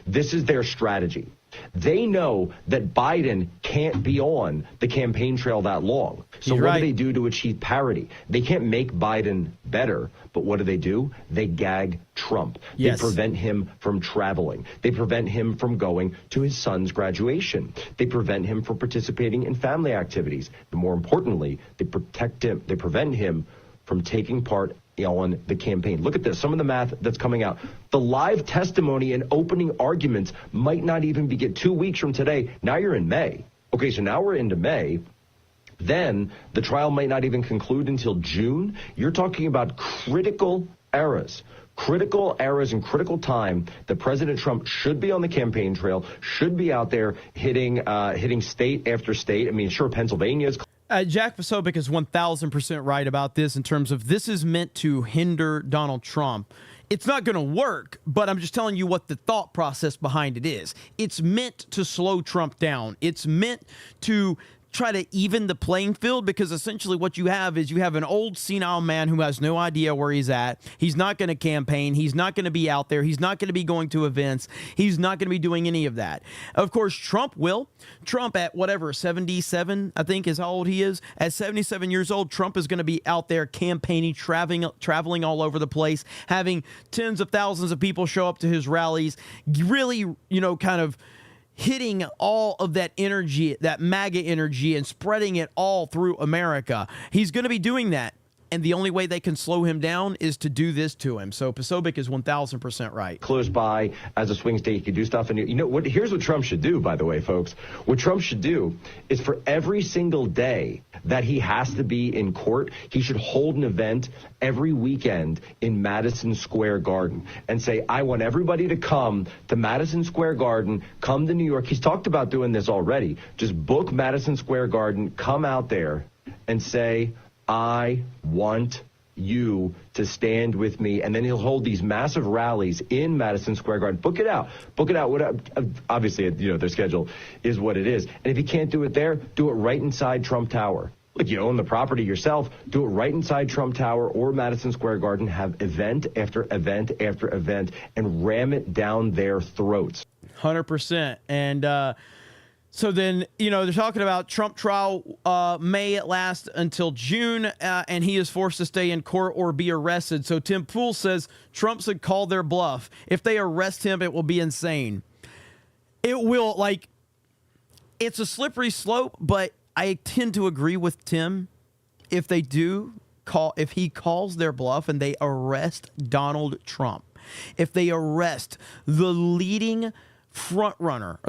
This is their strategy. They know that Biden can't be on the campaign trail that long. So what do they do to achieve parity? They can't make Biden better, but what do? They gag Trump. Yes. They prevent him from traveling. They prevent him from going to his son's graduation. They prevent him from participating in family activities. And more importantly, they prevent him from taking part on the campaign. Look at this, some of the math that's coming out. The live testimony and opening arguments might not even get 2 weeks from today. Now you're in May. Okay, so now we're into May. Then the trial might not even conclude until June. You're talking about critical eras and critical time that President Trump should be on the campaign trail, should be out there hitting state after state. I mean, sure, Pennsylvania's Jack Posobiec is 1,000% right about this in terms of this is meant to hinder Donald Trump. It's not going to work, but I'm just telling you what the thought process behind it is. It's meant to slow Trump down. It's meant to try to even the playing field, because essentially what you have is you have an old senile man who has no idea where he's at. He's not going to campaign. He's not going to be out there. He's not going to be going to events. He's not going to be doing any of that. Of course, Trump will. Trump at 77, I think is how old he is. At 77 years old, Trump is going to be out there campaigning, traveling all over the place, having tens of thousands of people show up to his rallies, really, kind of hitting all of that energy, that MAGA energy, and spreading it all through America. He's going to be doing that. And the only way they can slow him down is to do this to him. So Posobiec is 1,000% right. Close by as a swing state, he could do stuff. And you know what? Here's what Trump should do, by the way, folks. What Trump should do is for every single day that he has to be in court, he should hold an event every weekend in Madison Square Garden and say, I want everybody to come to Madison Square Garden, come to New York. He's talked about doing this already. Just book Madison Square Garden, come out there and say, I want you to stand with me. And then he'll hold these massive rallies in Madison Square Garden. Book it out. Obviously, their schedule is what it is. And if you can't do it there, do it right inside Trump Tower. Look, you own the property yourself. Do it right inside Trump Tower or Madison Square Garden. Have event after event after event and ram it down their throats. 100%. And, so then, they're talking about Trump trial may last until June, and he is forced to stay in court or be arrested. So Tim Pool says Trump should call their bluff. If they arrest him, it will be insane. It will, it's a slippery slope, but I tend to agree with Tim. If he calls their bluff and they arrest Donald Trump, if they arrest the leading front runner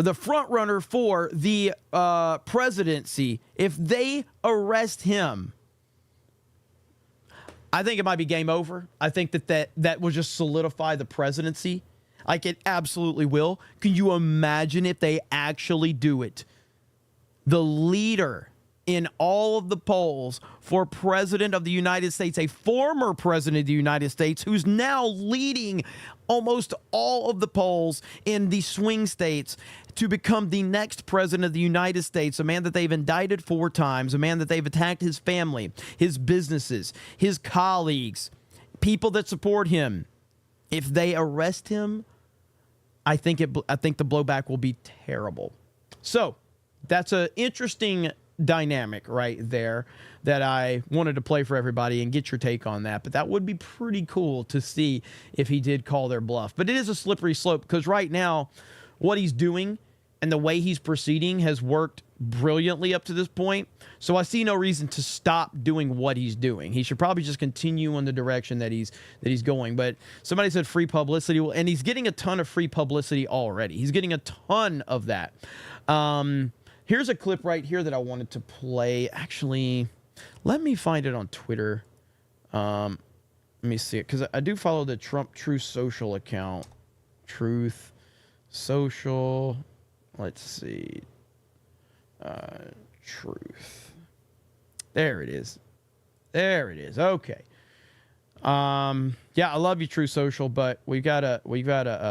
for the presidency, if they arrest him, I think it might be game over. I think that will just solidify the presidency. It absolutely will. Can you imagine if they actually do it? The leader in all of the polls for president of the United States, a former president of the United States who's now leading almost all of the polls in the swing states to become the next president of the United States, a man that they've indicted 4 times, a man that they've attacked his family, his businesses, his colleagues, people that support him. If they arrest him, I think the blowback will be terrible. So that's an interesting dynamic right there that I wanted to play for everybody and get your take on that. But that would be pretty cool to see if he did call their bluff. But it is a slippery slope because right now what he's doing and the way he's proceeding has worked brilliantly up to this point. So I see no reason to stop doing what he's doing. He should probably just continue in the direction that he's going. But somebody said free publicity, and he's getting a ton of free publicity already. He's getting a ton of that. Here's a clip right here that I wanted to play. Actually, let me find it on Twitter. Let me see it, because I do follow the Trump Truth Social account. Truth Social. Let's see. Truth. There it is. There it is. Okay. Yeah, I love you, True Social, but we gotta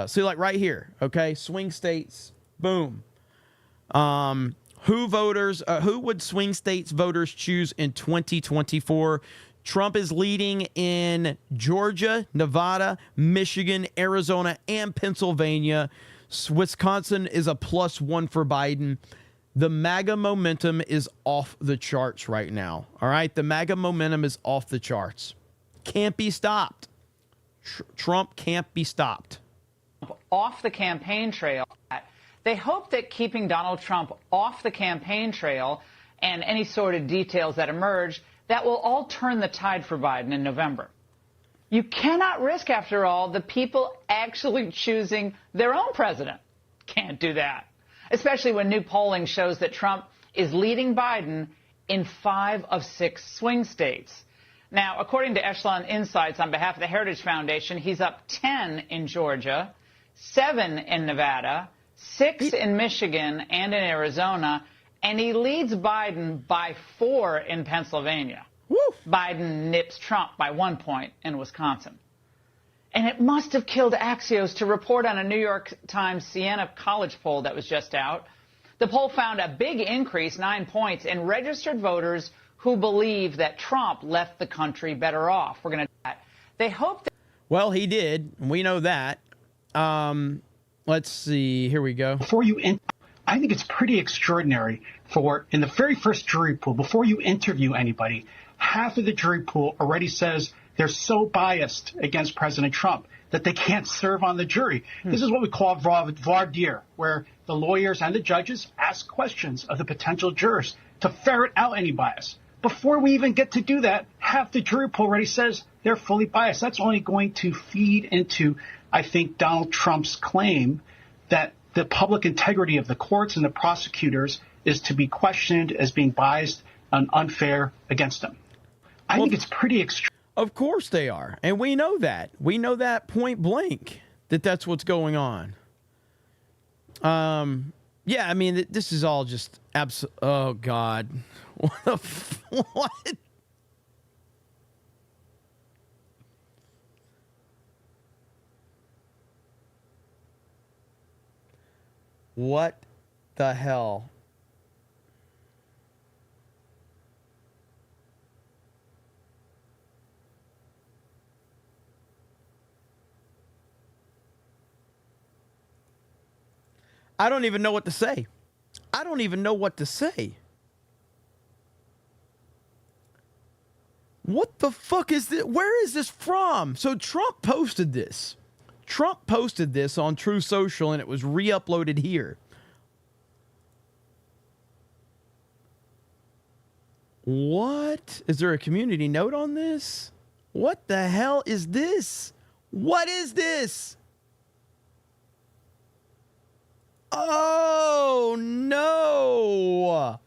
see, like right here. Okay, swing states. Boom. Who would swing states voters choose in 2024? Trump is leading in Georgia, Nevada, Michigan, Arizona, and Pennsylvania. Wisconsin is a +1 for Biden. The MAGA momentum is off the charts right now. All right, the MAGA momentum is off the charts. Can't be stopped. Trump can't be stopped. Off the campaign trail. They hope that keeping Donald Trump off the campaign trail and any sort of details that emerge, that will all turn the tide for Biden in November. You cannot risk, after all, the people actually choosing their own president. Can't do that, especially when new polling shows that Trump is leading Biden in 5 of 6 swing states. Now, according to Echelon Insights, on behalf of the Heritage Foundation, he's up 10 in Georgia, 7 in Nevada, 6 in Michigan and in Arizona, and he leads Biden by 4 in Pennsylvania. Woo. Biden nips Trump by 1 point in Wisconsin. And it must have killed Axios to report on a New York Times Siena College poll that was just out. The poll found a big increase, 9 points, in registered voters who believe that Trump left the country better off. We're going to. They hope. Well, he did. We know that. Let's see. Here we go. Before you I think it's pretty extraordinary for, in the very first jury pool, before you interview anybody, half of the jury pool already says they're so biased against President Trump that they can't serve on the jury. This is what we call voir dire, where the lawyers and the judges ask questions of the potential jurors to ferret out any bias. Before we even get to do that, half the jury pool already says they're fully biased. That's only going to feed into, I think, Donald Trump's claim that the public integrity of the courts and the prosecutors is to be questioned as being biased and unfair against them. I think it's pretty extreme. Of course they are. And we know that. We know that point blank, that that's what's going on. Yeah, I mean, this is all just oh, God. What? What the hell? I don't even know what to say. I don't even know what to say. What the fuck is this? Where is this from? So Trump posted this. Trump posted this on True Social, and it was re-uploaded here. What? Is there a community note on this? What the hell is this? What is this? Oh, no.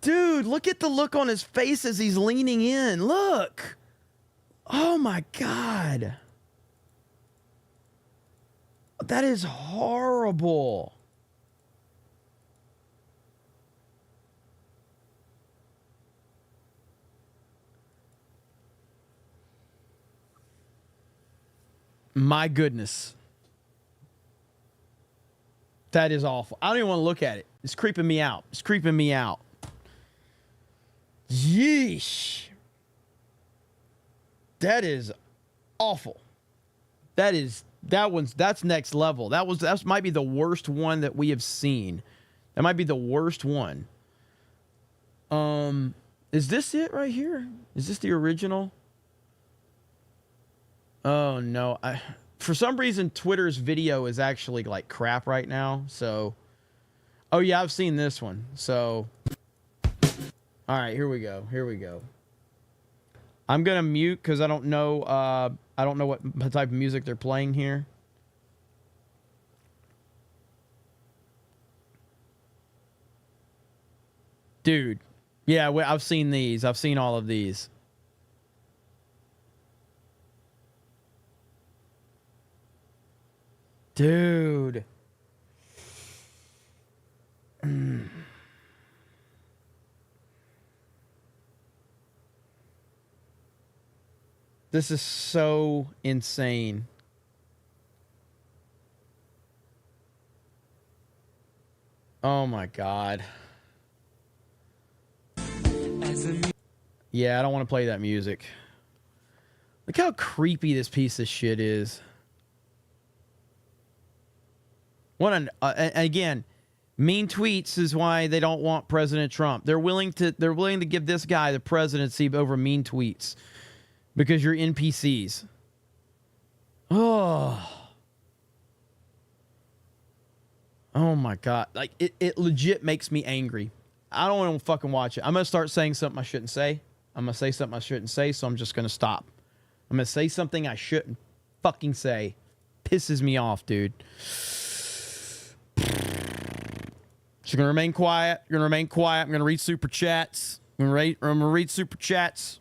Dude, look at the look on his face as he's leaning in. Look. Oh, my God. That is horrible. My goodness. That is awful. I don't even want to look at it. It's creeping me out. It's creeping me out. Yeesh. That is awful. That's next level. That might be the worst one that we have seen. That might be the worst one. Is this it right here? Is this the original? Oh no. For some reason, Twitter's video is actually like crap right now. So, oh yeah, I've seen this one. So, all right, here we go. Here we go. I'm gonna mute because I don't know. I don't know what type of music they're playing here. Dude, yeah, I've seen these. I've seen all of these. Dude. This is so insane. Oh my God. Yeah, I don't want to play that music. Look how creepy this piece of shit is. Again, mean tweets is why they don't want President Trump. They're willing to give this guy the presidency over mean tweets because you're NPCs. Oh my God. Like it legit makes me angry. I don't want to fucking watch it. I'm going to start saying something I shouldn't say. I'm going to say something I shouldn't say, so I'm just going to stop. I'm going to say something I shouldn't fucking say. Pisses me off, dude. Just going to remain quiet. I'm going to read super chats. I'm going to read super chats.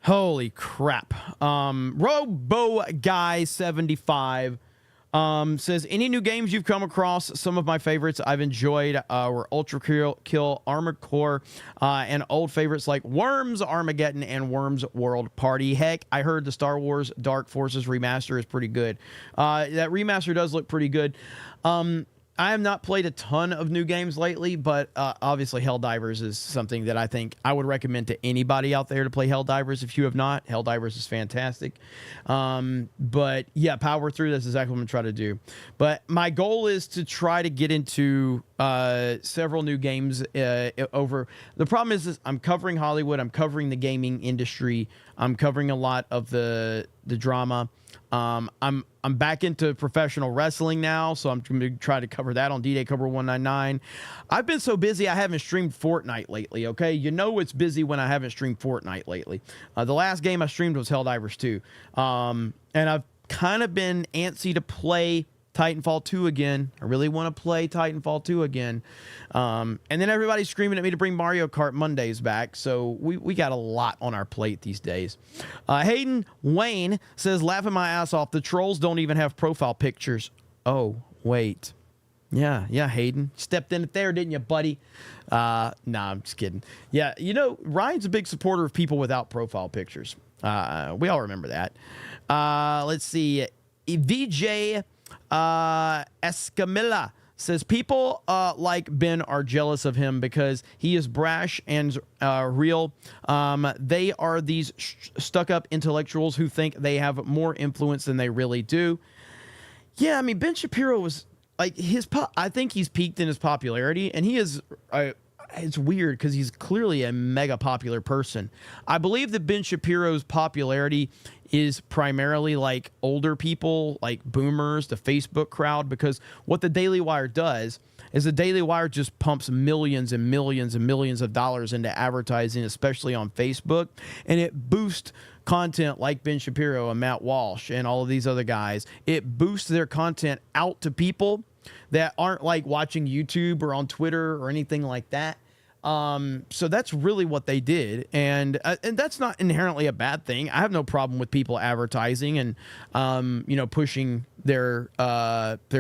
Holy crap. Robo Guy 75 says, any new games you've come across? Some of my favorites I've enjoyed were Ultra Kill, Armored Core, and old favorites like Worms Armageddon and Worms World Party. Heck, I heard the Star Wars Dark Forces remaster is pretty good. That remaster does look pretty good. I have not played a ton of new games lately, but obviously Helldivers is something that I think I would recommend to anybody out there to play Helldivers. If you have not, Helldivers is fantastic. But yeah, power through. That's exactly what I'm going to try to do. But my goal is to try to get into several new games over. The problem is I'm covering Hollywood. I'm covering the gaming industry. I'm covering a lot of the drama. I'm back into professional wrestling now, so I'm going to try to cover that on D-Day Cobra 199. I've been so busy I haven't streamed Fortnite lately, okay? You know it's busy when I haven't streamed Fortnite lately. The last game I streamed was Helldivers 2. And I've kind of been antsy to play Titanfall 2 again. I really want to play Titanfall 2 again. And then everybody's screaming at me to bring Mario Kart Mondays back. So we got a lot on our plate these days. Hayden Wayne says, laughing my ass off. The trolls don't even have profile pictures. Oh, wait. Yeah, Hayden. Stepped in it there, didn't you, buddy? Nah, I'm just kidding. Yeah, you know, Ryan's a big supporter of people without profile pictures. We all remember that. Let's see. VJ Escamilla says, people like Ben are jealous of him because he is brash and real. They are these stuck-up intellectuals who think they have more influence than they really do. Yeah, I mean, Ben Shapiro was like I think he's peaked in his popularity, and he is. It's weird because he's clearly a mega popular person. I believe that Ben Shapiro's popularity is primarily like older people, like boomers, the Facebook crowd, because what the Daily Wire does is the Daily Wire just pumps millions and millions and millions of dollars into advertising, especially on Facebook, and it boosts content like Ben Shapiro and Matt Walsh and all of these other guys. It boosts their content out to people that aren't like watching YouTube or on Twitter or anything like that. So that's really what they did, and that's not inherently a bad thing. I have no problem with people advertising and pushing their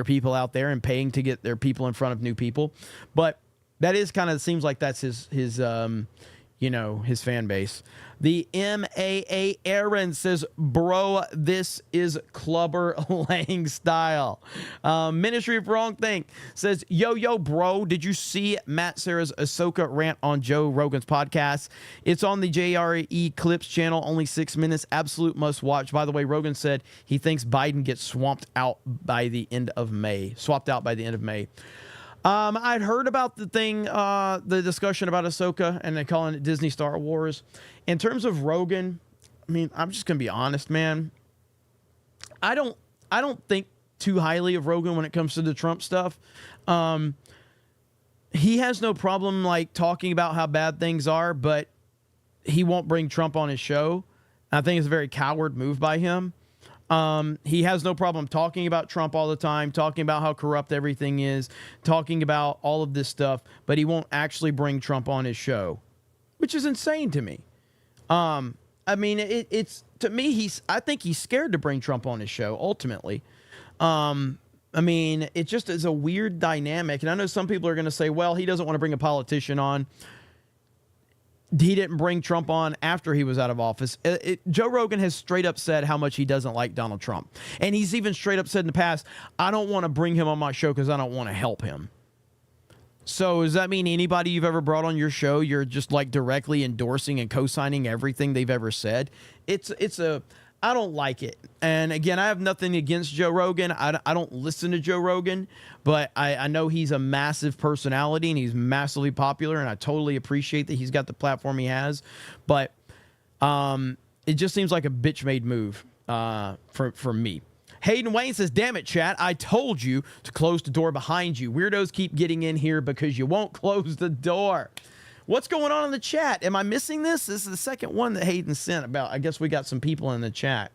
people out there and paying to get their people in front of new people. But that is kind of seems like that's his fan base. The MAA Aaron says, bro, this is Clubber Lang style. Ministry of Wrong Thing says, yo, bro, did you see Matt Serra's Ahsoka rant on Joe Rogan's podcast? It's on the JRE Clips channel, only 6 minutes. Absolute must watch. By the way, Rogan said he thinks Biden gets swapped out by the end of May. I'd heard about the discussion about Ahsoka and they calling it Disney Star Wars. In terms of Rogan, I mean, I'm just gonna be honest, man. I don't think too highly of Rogan when it comes to the Trump stuff. He has no problem like talking about how bad things are, but he won't bring Trump on his show. I think it's a very coward move by him. He has no problem talking about Trump all the time, talking about how corrupt everything is, talking about all of this stuff, but he won't actually bring Trump on his show, which is insane to me. I mean, it's to me, I think he's scared to bring Trump on his show ultimately. I mean, it just is a weird dynamic. And I know some people are going to say, well, he doesn't want to bring a politician on. he didn't bring Trump on after he was out of office. Joe Rogan has straight up said how much he doesn't like Donald Trump. And he's even straight up said in the past, I don't want to bring him on my show because I don't want to help him. So does that mean anybody you've ever brought on your show, you're just like directly endorsing and co-signing everything they've ever said? I don't like it. And again, I have nothing against Joe Rogan. I don't listen to Joe Rogan, but I know he's a massive personality and he's massively popular, and I totally appreciate that he's got the platform he has. But it just seems like a bitch-made move for me. Hayden Wayne says, damn it, chat. I told you to close the door behind you. Weirdos keep getting in here because you won't close the door. What's going on in the chat? Am I missing this? This is the second one that Hayden sent about. I guess we got some people in the chat.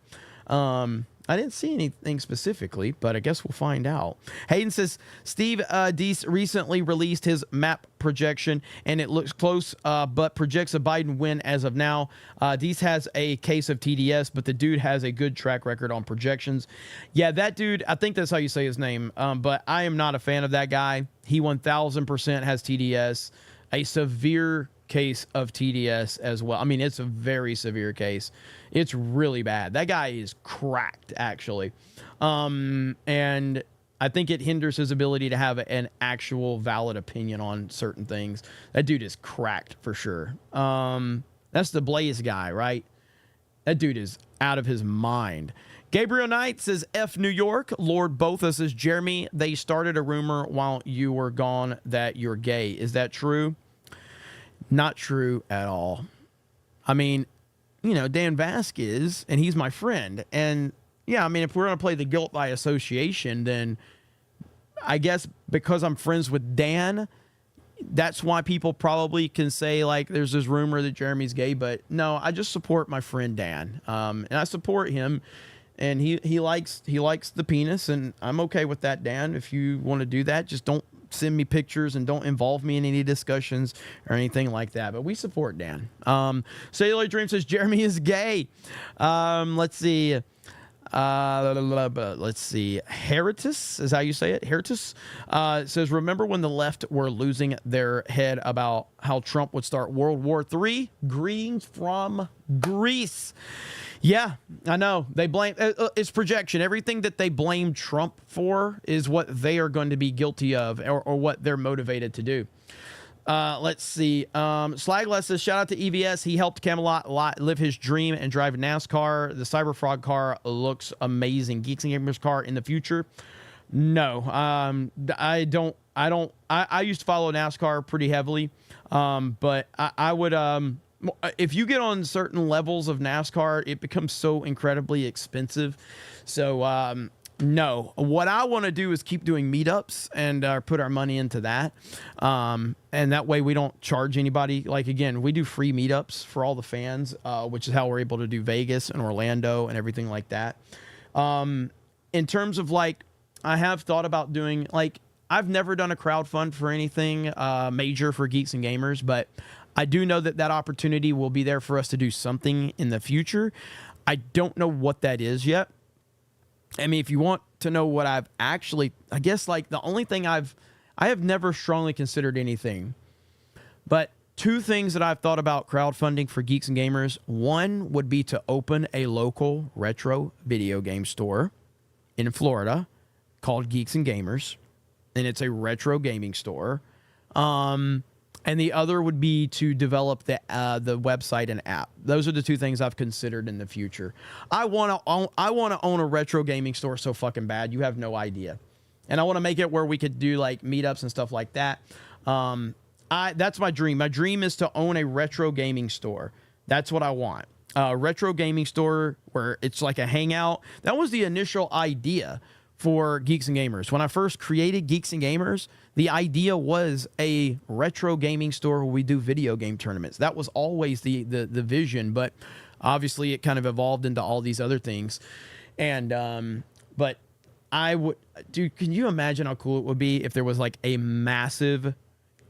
I didn't see anything specifically, but I guess we'll find out. Hayden says, Steve Deese recently released his map projection, and it looks close, but projects a Biden win as of now. Deese has a case of TDS, but the dude has a good track record on projections. Yeah, that dude, I think that's how you say his name, but I am not a fan of that guy. He 1,000% has TDS, a severe case of TDS as well. I mean, it's a very severe case. It's really bad. That guy is cracked, actually. And I think it hinders his ability to have an actual valid opinion on certain things. That dude is cracked for sure. That's the Blaze guy, right? That dude is out of his mind. Gabriel Knight says, F New York. Lord Botha says, Jeremy, they started a rumor while you were gone that you're gay. Is that true? Not true at all. I mean, you know, Dan Vasquez, and he's my friend. And yeah, I mean, if we're going to play the guilt by association, then I guess because I'm friends with Dan, that's why people probably can say, like, there's this rumor that Jeremy's gay. But no, I just support my friend Dan. And I support him. And he likes the penis, and I'm okay with that, Dan. If you want to do that, just don't send me pictures and don't involve me in any discussions or anything like that. But we support Dan. Cellular Dream says Jeremy is gay. Let's see. Heritus is how you say it. Heritus says, remember when the left were losing their head about how Trump would start World War III? Greetings from Greece. Yeah, I know. They blame it's projection. Everything that they blame Trump for is what they are going to be guilty of, or what they're motivated to do. Let's see. Slagless says, shout out to EVS. He helped Camelot live his dream and drive a NASCAR. The Cyberfrog car looks amazing. Geeks and Gamers car in the future? No. I don't. I used to follow NASCAR pretty heavily, but I would. If you get on certain levels of NASCAR, it becomes so incredibly expensive. So, no. What I want to do is keep doing meetups and put our money into that. And that way we don't charge anybody. Like, again, we do free meetups for all the fans, which is how we're able to do Vegas and Orlando and everything like that. In terms of, like, I have thought about doing, like, I've never done a crowdfund for anything major for Geeks and Gamers, but I do know that that opportunity will be there for us to do something in the future. I don't know what that is yet. I mean, if you want to know what I've actually, I guess, like, the only thing I have never strongly considered anything, but two things that I've thought about crowdfunding for Geeks and Gamers. One would be to open a local retro video game store in Florida called Geeks and Gamers, and it's a retro gaming store. And the other would be to develop the website and app. Those are the two things I've considered in the future. I want to own a retro gaming store so fucking bad. You have no idea. And I want to make it where we could do, like, meetups and stuff like that. That's my dream. My dream is to own a retro gaming store. That's what I want. A retro gaming store where it's like a hangout. That was the initial idea for Geeks and Gamers. When I first created Geeks and Gamers, the idea was a retro gaming store where we do video game tournaments. That was always the vision, but obviously it kind of evolved into all these other things. And but I would, dude, can you imagine how cool it would be if there was, like, a massive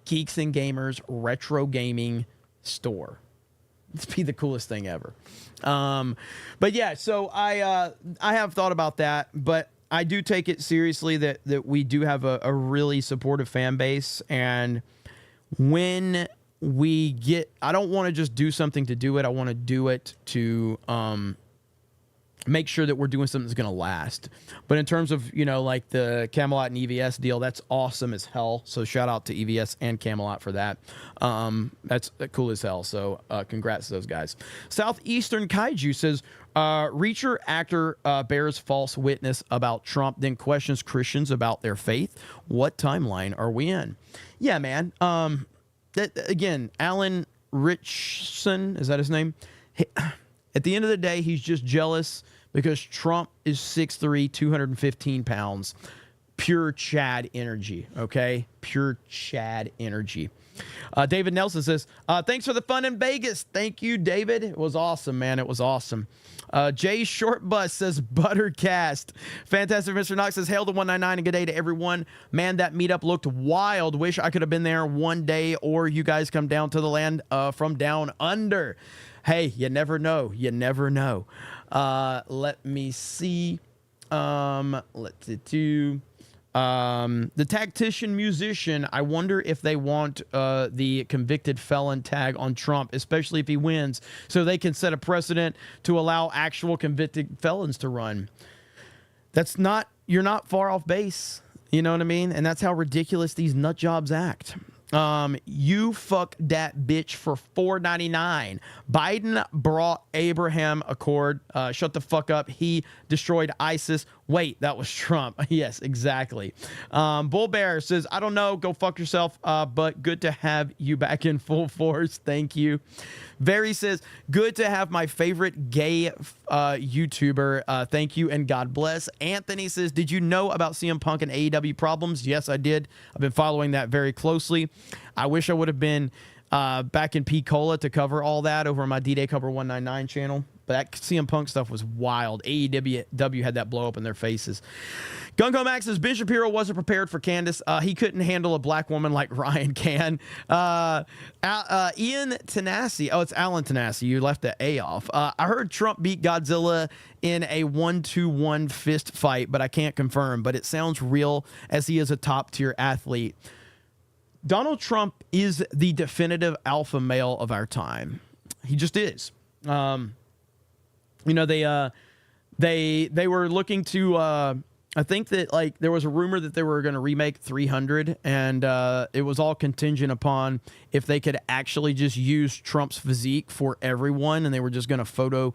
Geeks and Gamers retro gaming store? It'd be the coolest thing ever. But yeah, so I have thought about that, but I do take it seriously that we do have a really supportive fan base. And when I don't want to just do something to do it. I want to do it to make sure that we're doing something that's going to last. But in terms of, like the Camelot and EVS deal, that's awesome as hell. So shout out to EVS and Camelot for that. That's cool as hell. So congrats to those guys. Southeastern Kaiju says, Reacher actor bears false witness about Trump, then questions Christians about their faith. What timeline are we in? Yeah, man. Again, Alan Richson, is that his name? At the end of the day, he's just jealous because Trump is 6'3", 215 pounds. Pure Chad energy, okay? Pure Chad energy. David Nelson says, thanks for the fun in Vegas. Thank you, David. It was awesome, man. It was awesome. Jay Short Bus says, ButterCast. Fantastic. Mr. Knox says, hail to 199 and good day to everyone. Man, that meetup looked wild. Wish I could have been there one day, or you guys come down to the land from down under. Hey, you never know. You never know. Let me see. Let's do the tactician musician. I wonder if they want the convicted felon tag on Trump, especially if he wins, so they can set a precedent to allow actual convicted felons to run. You're not far off base. You know what I mean? And that's how ridiculous these nut jobs act. You fuck that bitch for $4.99. Biden brought Abraham Accord. Shut the fuck up. He destroyed ISIS. Wait, that was Trump. Yes, exactly. Bull Bear says, I don't know. Go fuck yourself. But good to have you back in full force. Thank you. Very says, good to have my favorite gay YouTuber. Thank you and God bless. Anthony says, did you know about CM Punk and AEW problems? Yes, I did. I've been following that very closely. I wish I would have been back in P-Cola to cover all that over on my D-Day Cover 199 channel. But that CM Punk stuff was wild. AEW had that blow up in their faces. Gunko Max says, Ben Shapiro wasn't prepared for Candace. He couldn't handle a black woman like Ryan can. Ian Tanasi. Oh, it's Alan Tanasi. You left the A off. I heard Trump beat Godzilla in a 1-2-1 fist fight, but I can't confirm. But it sounds real as he is a top-tier athlete. Donald Trump is the definitive alpha male of our time. He just is. They were looking to, I think that like there was a rumor that they were going to remake 300, and it was all contingent upon if they could actually just use Trump's physique for everyone, and they were just going to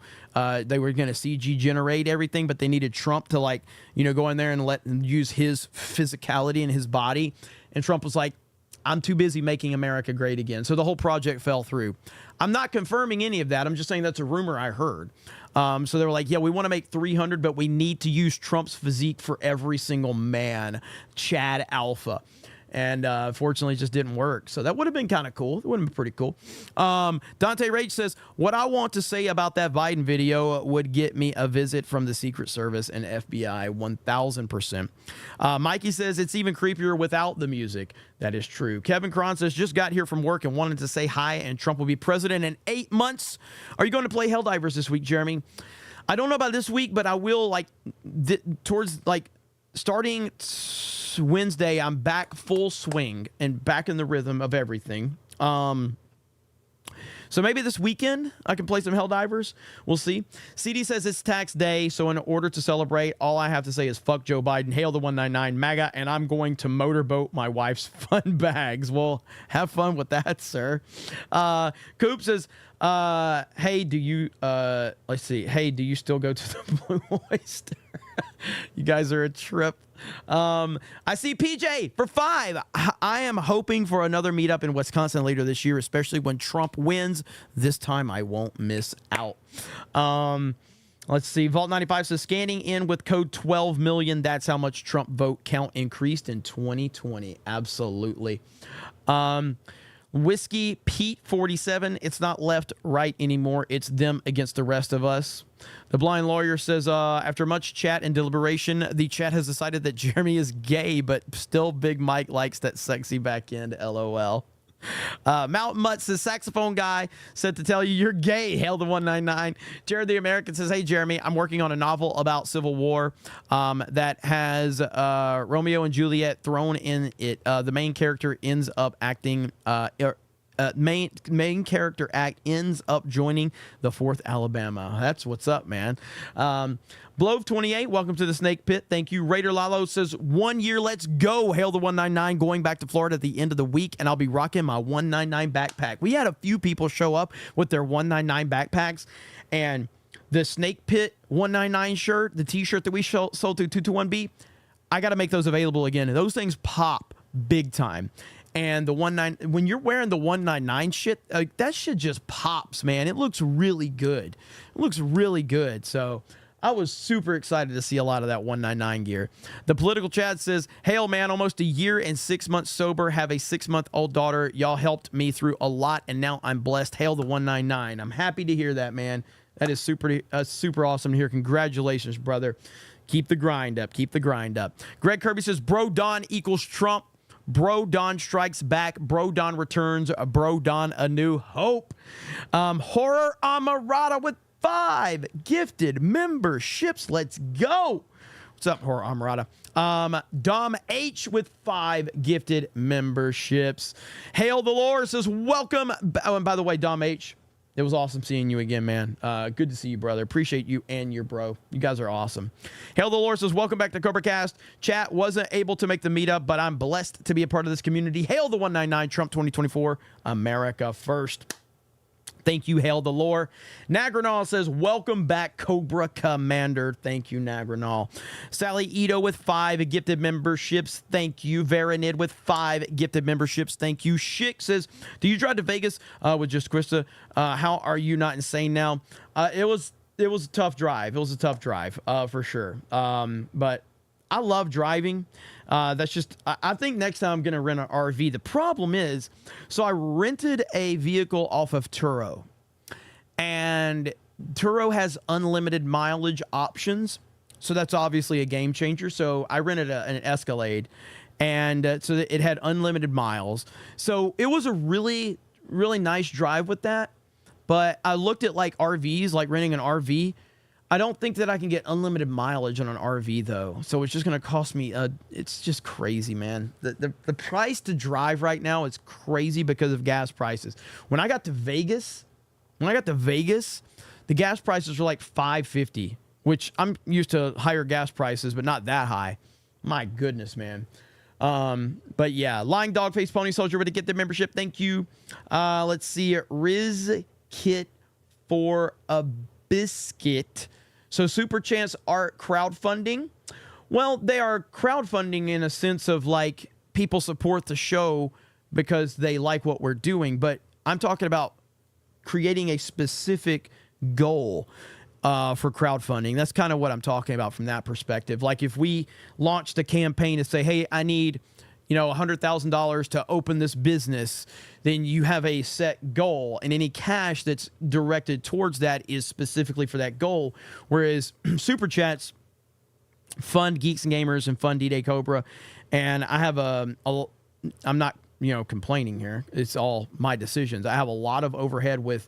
they were going to CG generate everything, but they needed Trump to go in there and use his physicality and his body. And Trump was like, I'm too busy making America great again. So the whole project fell through. I'm not confirming any of that. I'm just saying that's a rumor I heard. So they were like, yeah, we want to make 300, but we need to use Trump's physique for every single man, Chad Alpha. And fortunately, it just didn't work. So that would have been kind of cool. It would have been pretty cool. Dante Rage says, what I want to say about that Biden video would get me a visit from the Secret Service and FBI 1,000%. Mikey says, it's even creepier without the music. That is true. Kevin Cron says, just got here from work and wanted to say hi, and Trump will be president in 8 months. Are you going to play Helldivers this week, Jeremy? I don't know about this week, but I will starting Wednesday, I'm back full swing and back in the rhythm of everything. So maybe this weekend I can play some Helldivers. We'll see. CD says it's tax day, so in order to celebrate, all I have to say is fuck Joe Biden, hail the 199 MAGA, and I'm going to motorboat my wife's fun bags. Well, have fun with that, sir. Coop says, hey, do you still go to the Blue Oyster? You guys are a trip. I see PJ for 5. I am hoping for another meetup in Wisconsin later this year, especially when Trump wins. This time I won't miss out. Let's see. Vault 95 says scanning in with code 12 million. That's how much Trump vote count increased in 2020. Absolutely. Whiskey Pete 47. It's not left right anymore. It's them against the rest of us. The Blind Lawyer says, after much chat and deliberation, the chat has decided that Jeremy is gay, but still Big Mike likes that sexy back end. LOL. Mountain Mutt says, saxophone guy said to tell you you're gay. Hail the 199. Jared the American says, hey, Jeremy, I'm working on a novel about Civil War that has Romeo and Juliet thrown in it. The main character ends up acting main character act ends up joining the 4th Alabama. That's what's up, man. Blove28, welcome to the Snake Pit. Thank you. Raider Lalo says, 1 year, let's go. Hail the 199, going back to Florida at the end of the week, and I'll be rocking my 199 backpack. We had a few people show up with their 199 backpacks, and the Snake Pit 199 shirt, the t-shirt that we sold to 221B, I got to make those available again. And those things pop big time. And the when you're wearing the 199 shit, that shit just pops, man. It looks really good. It looks really good. So I was super excited to see a lot of that 199 gear. The Political Chad says, hail, man, almost a year and 6 months sober, have a 6-month-old daughter. Y'all helped me through a lot, and now I'm blessed. Hail the 199. I'm happy to hear that, man. That is super awesome to hear. Congratulations, brother. Keep the grind up. Keep the grind up. Greg Kirby says, Bro Don equals Trump. Bro Don strikes back. Bro Don returns. Bro Don a new hope. Horror Amarada with 5 gifted memberships. Let's go. What's up, Horror Amarada? Dom H with 5 gifted memberships. Hail the Lord says, welcome. Oh, and by the way, Dom H, it was awesome seeing you again, man. Good to see you, brother. Appreciate you and your bro. You guys are awesome. Hail the Lord says, welcome back to CobraCast. Chat, wasn't able to make the meetup, but I'm blessed to be a part of this community. Hail the 199, Trump 2024, America first. Thank you, Hail the Lord. Nagranal says, welcome back, Cobra Commander. Thank you, Nagranal. Sally Ito with 5 gifted memberships. Thank you. Veranid with 5 gifted memberships. Thank you. Schick says, do you drive to Vegas with just Krista? How are you not insane now? It was a tough drive. It was a tough drive for sure. But I love driving. That's just, I think next time I'm going to rent an RV. The problem is, so I rented a vehicle off of Turo, and Turo has unlimited mileage options. So that's obviously a game changer. So I rented an Escalade, and so it had unlimited miles. So it was a really, really nice drive with that. But I looked at like RVs, like renting an RV. I don't think that I can get unlimited mileage on an RV, though. So it's just going to cost me, it's just crazy, man. The price to drive right now is crazy because of gas prices. When I got to Vegas, the gas prices were like $5.50, which I'm used to higher gas prices, but not that high. My goodness, man. But yeah, Lying Dog Face Pony Soldier with a get the membership. Thank you. Let's see. Riz Kit for a biscuit. So Super Chance Art crowdfunding. Well, they are crowdfunding in a sense of like people support the show because they like what we're doing. But I'm talking about creating a specific goal for crowdfunding. That's kind of what I'm talking about from that perspective. Like if we launched a campaign to say, hey, I need, $100,000 to open this business, then you have a set goal, and any cash that's directed towards that is specifically for that goal. Whereas Super Chats fund Geeks and Gamers and fund D-Day Cobra, and I have I'm not complaining here. It's all my decisions. I have a lot of overhead with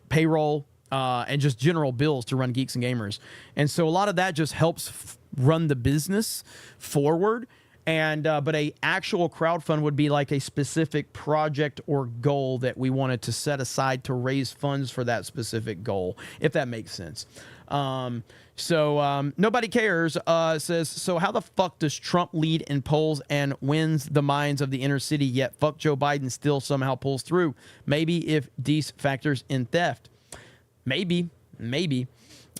payroll and just general bills to run Geeks and Gamers, and so a lot of that just helps run the business forward. And but a actual crowdfund would be like a specific project or goal that we wanted to set aside to raise funds for that specific goal, if that makes sense. Nobody cares says, so how the fuck does Trump lead in polls and wins the minds of the inner city, yet fuck Joe Biden still somehow pulls through? Maybe if Deese factors in theft. Maybe.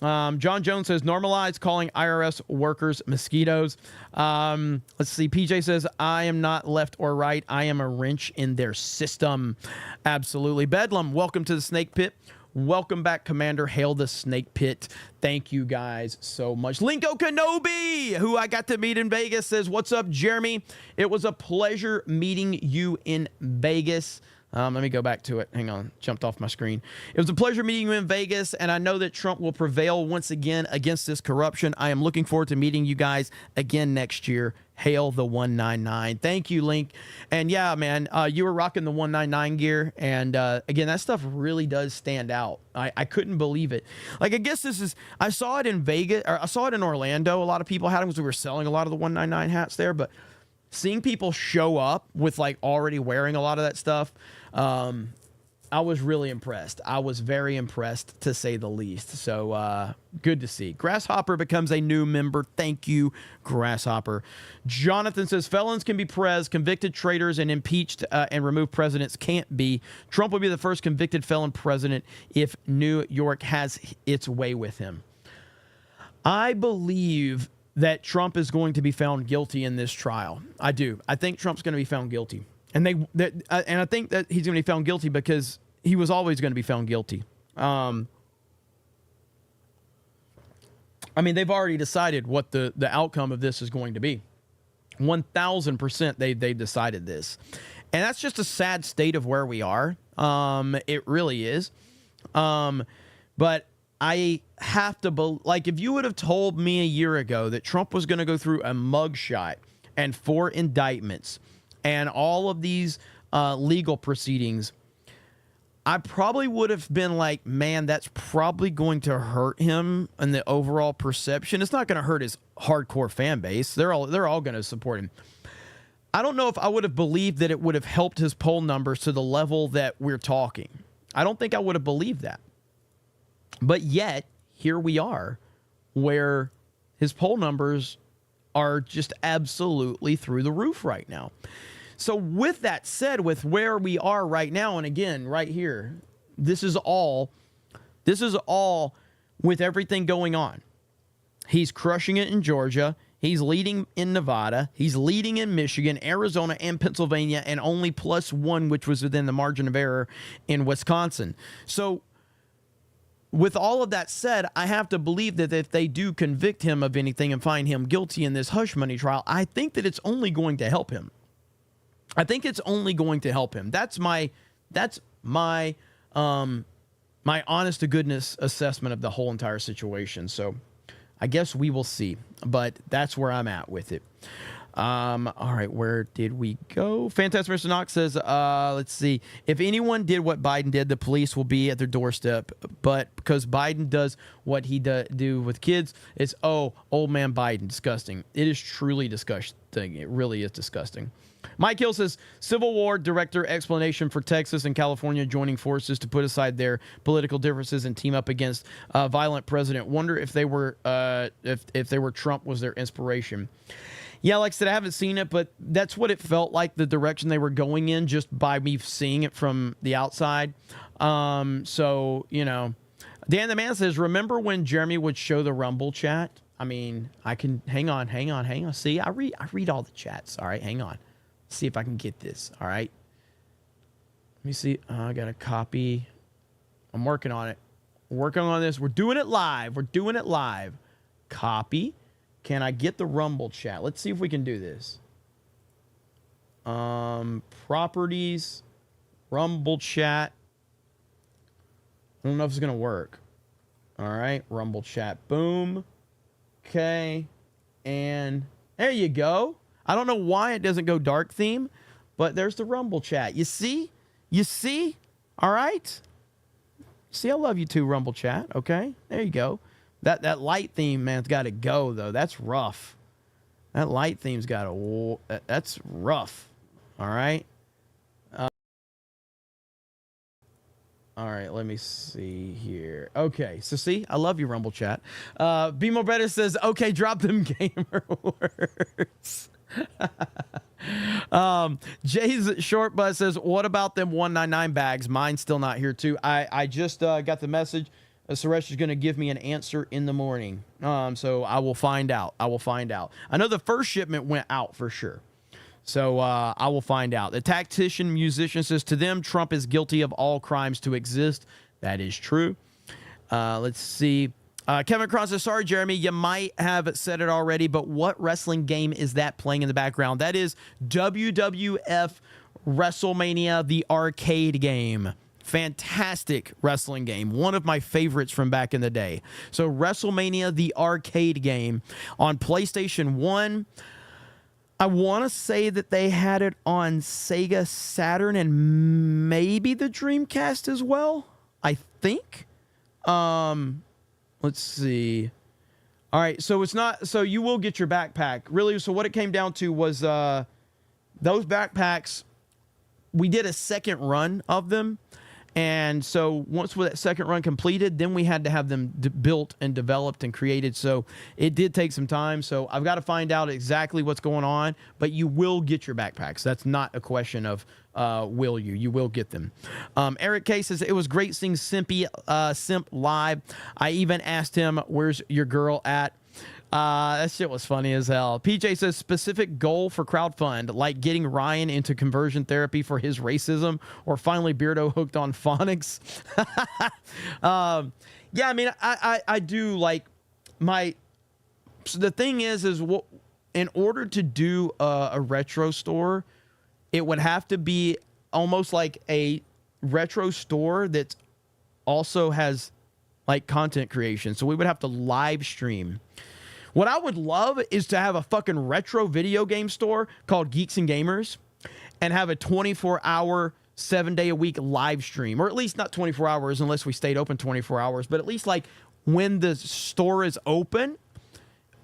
John Jones says, normalize calling IRS workers mosquitoes. Let's see. PJ says, I am not left or right. I am a wrench in their system. Absolutely. Bedlam, welcome to the Snake Pit. Welcome back, Commander. Hail the Snake Pit. Thank you guys so much. Linko Kenobi, who I got to meet in Vegas, says, what's up, Jeremy? It was a pleasure meeting you in Vegas. Let me go back to it. Hang on. Jumped off my screen. It was a pleasure meeting you in Vegas, and I know that Trump will prevail once again against this corruption. I am looking forward to meeting you guys again next year. Hail the 199. Thank you, Link. And yeah, man, you were rocking the 199 gear, and again, that stuff really does stand out. I couldn't believe it. Like, I guess I saw it in Vegas, or I saw it in Orlando. A lot of people had them because we were selling a lot of the 199 hats there, but seeing people show up with like already wearing a lot of that stuff, I was really impressed. I was very impressed, to say the least. So good to see. Grasshopper becomes a new member. Thank you, Grasshopper. Jonathan says felons can be pres, convicted traitors and impeached and removed presidents can't be. Trump will be the first convicted felon president if New York has its way with him. I believe that Trump is going to be found guilty in this trial. I do. I think Trump's going to be found guilty. And I think that he's going to be found guilty because he was always going to be found guilty. I mean, they've already decided what the outcome of this is going to be. 1,000% they've decided this. And that's just a sad state of where we are. It really is. But I have to, like, if you would have told me a year ago that Trump was going to go through a mugshot and 4 indictments and all of these legal proceedings, I probably would have been like, man, that's probably going to hurt him in the overall perception. It's not going to hurt his hardcore fan base. They're all going to support him. I don't know if I would have believed that it would have helped his poll numbers to the level that we're talking. I don't think I would have believed that. But yet, here we are, where his poll numbers are just absolutely through the roof right now. So with that said, with where we are right now, and again, right here, this is all with everything going on. He's crushing it in Georgia. He's leading in Nevada. He's leading in Michigan, Arizona, and Pennsylvania, and only +1, which was within the margin of error, in Wisconsin. So with all of that said, I have to believe that if they do convict him of anything and find him guilty in this hush money trial, I think that it's only going to help him. I think it's only going to help him. That's my honest to goodness assessment of the whole entire situation. So I guess we will see, but that's where I'm at with it. All right, where did we go? Fantastic Mr. Knox says, let's see. If anyone did what Biden did, the police will be at their doorstep. But because Biden does what he do with kids, it's, oh, old man Biden. Disgusting. It is truly disgusting. It really is disgusting. Mike Hill says, Civil War director explanation for Texas and California joining forces to put aside their political differences and team up against a violent president. Wonder if they were if they were Trump was their inspiration. Yeah, like I said, I haven't seen it, but that's what it felt like, the direction they were going in, just by me seeing it from the outside. So, you know, Dan the Man says, remember when Jeremy would show the Rumble chat? I mean, I can, hang on. See, I read all the chats. All right, hang on. See if I can get this. All right. Let me see. I got a copy. I'm working on it. We're working on this. We're doing it live. Copy. Can I get the Rumble chat? Let's see if we can do this. Properties, Rumble chat. I don't know if it's going to work. All right, Rumble chat. Boom. Okay. And there you go. I don't know why it doesn't go dark theme, but there's the Rumble chat. You see? All right. See, I love you too, Rumble chat. Okay. There you go. That light theme, man, it's got to go, though. That's rough. That light theme's got to... That's rough. All right? All right, let me see here. Okay, so see? I love you, Rumble chat. Be More Better says, okay, drop them gamer words. Jay's Short Bus says, what about them 199 bags? Mine's still not here, too. I just got the message. Suresh is going to give me an answer in the morning. So I will find out. I know the first shipment went out for sure. So I will find out. The tactician musician says, to them, Trump is guilty of all crimes to exist. That is true. Let's see. Kevin Cross says, sorry, Jeremy, you might have said it already, but what wrestling game is that playing in the background? That is WWF WrestleMania, the arcade game. Fantastic wrestling game. One of my favorites from back in the day. So WrestleMania, the arcade game on PlayStation 1. I want to say that they had it on Sega Saturn and maybe the Dreamcast as well. I think. Let's see. All right. So it's not, so you will get your backpack. Really. So what it came down to was, those backpacks, we did a second run of them. And so once with that second run completed, then we had to have them built and developed and created. So it did take some time. So I've got to find out exactly what's going on. But you will get your backpacks. That's not a question of will you. You will get them. Eric K says, it was great seeing Simp live. I even asked him, where's your girl at? That shit was funny as hell. PJ says, specific goal for crowdfund, like getting Ryan into conversion therapy for his racism, or finally Beardo hooked on phonics. Yeah, I mean, I do like my. So the thing is what in order to do a retro store, it would have to be almost like a retro store that also has like content creation. So we would have to live stream. What I would love is to have a fucking retro video game store called Geeks and Gamers and have a 24-hour, 7-day-a-week live stream. Or at least not 24 hours unless we stayed open 24 hours. But at least like when the store is open,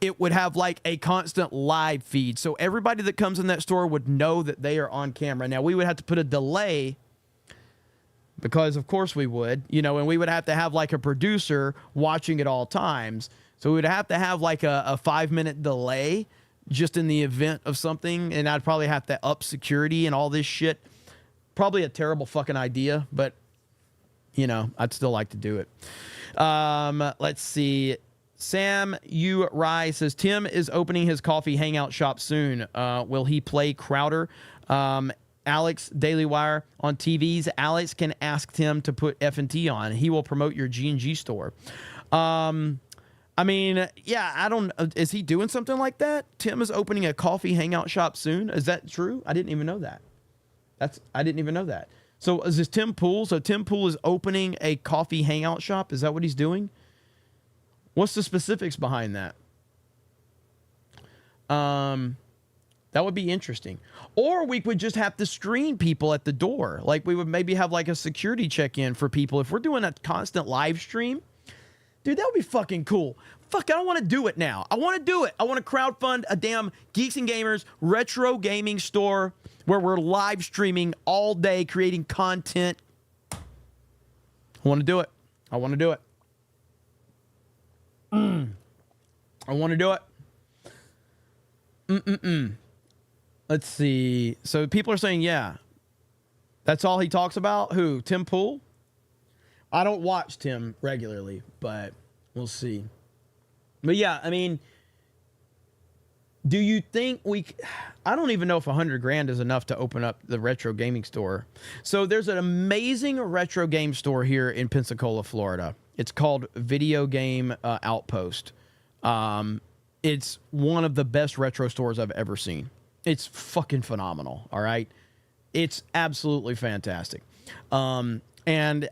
it would have like a constant live feed. So everybody that comes in that store would know that they are on camera. Now, we would have to put a delay because, of course, we would. And we would have to have like a producer watching at all times. So we would have to have like a 5-minute delay just in the event of something. And I'd probably have to up security and all this shit. Probably a terrible fucking idea, but, I'd still like to do it. Let's see. Sam U. Rye says, Tim is opening his coffee hangout shop soon. Will he play Crowder? Alex, Daily Wire on TVs. Alex can ask Tim to put F&T on. He will promote your G&G store. I mean, yeah, I don't. Is he doing something like that? Tim is opening a coffee hangout shop soon. Is that true? I didn't even know that. I didn't even know that. So is this Tim Pool? So Tim Pool is opening a coffee hangout shop. Is that what he's doing? What's the specifics behind that? That would be interesting. Or we would just have to screen people at the door. Like we would maybe have like a security check-in for people. If we're doing a constant live stream, dude, that would be fucking cool. Fuck, I don't want to do it now. I want to do it. I want to crowdfund a damn Geeks and Gamers retro gaming store where we're live streaming all day, creating content. I want to do it. I want to do it. I want to do it. Let's see. So people are saying, yeah. That's all he talks about? Who? Tim Pool? I don't watch Tim regularly, but we'll see. But yeah, I mean, do you think I don't even know if $100,000 is enough to open up the retro gaming store. So there's an amazing retro game store here in Pensacola, Florida. It's called Video Game Outpost. It's one of the best retro stores I've ever seen. It's fucking phenomenal. All right. It's absolutely fantastic. And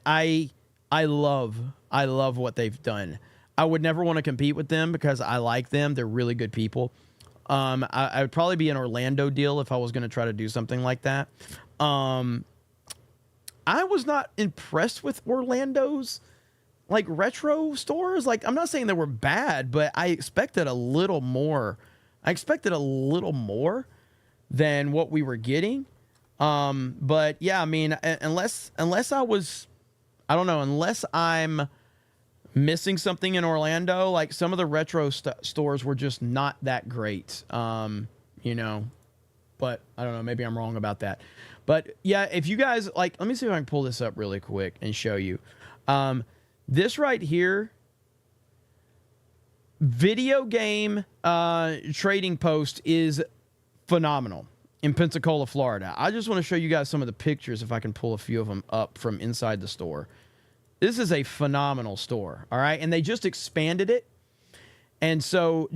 I love what they've done. I would never want to compete with them because I like them. They're really good people. I would probably be an Orlando deal if I was going to try to do something like that. I was not impressed with Orlando's like retro stores. Like, I'm not saying they were bad, but I expected a little more. I expected a little more than what we were getting. But yeah, I mean, unless I'm missing something in Orlando, like some of the retro stores were just not that great. But I don't know, maybe I'm wrong about that. But yeah, if you guys like, let me see if I can pull this up really quick and show you. This right here, Video Game Trading Post is phenomenal in Pensacola, Florida. I just want to show you guys some of the pictures if I can pull a few of them up from inside the store. This is a phenomenal store, all right? And they just expanded it. And so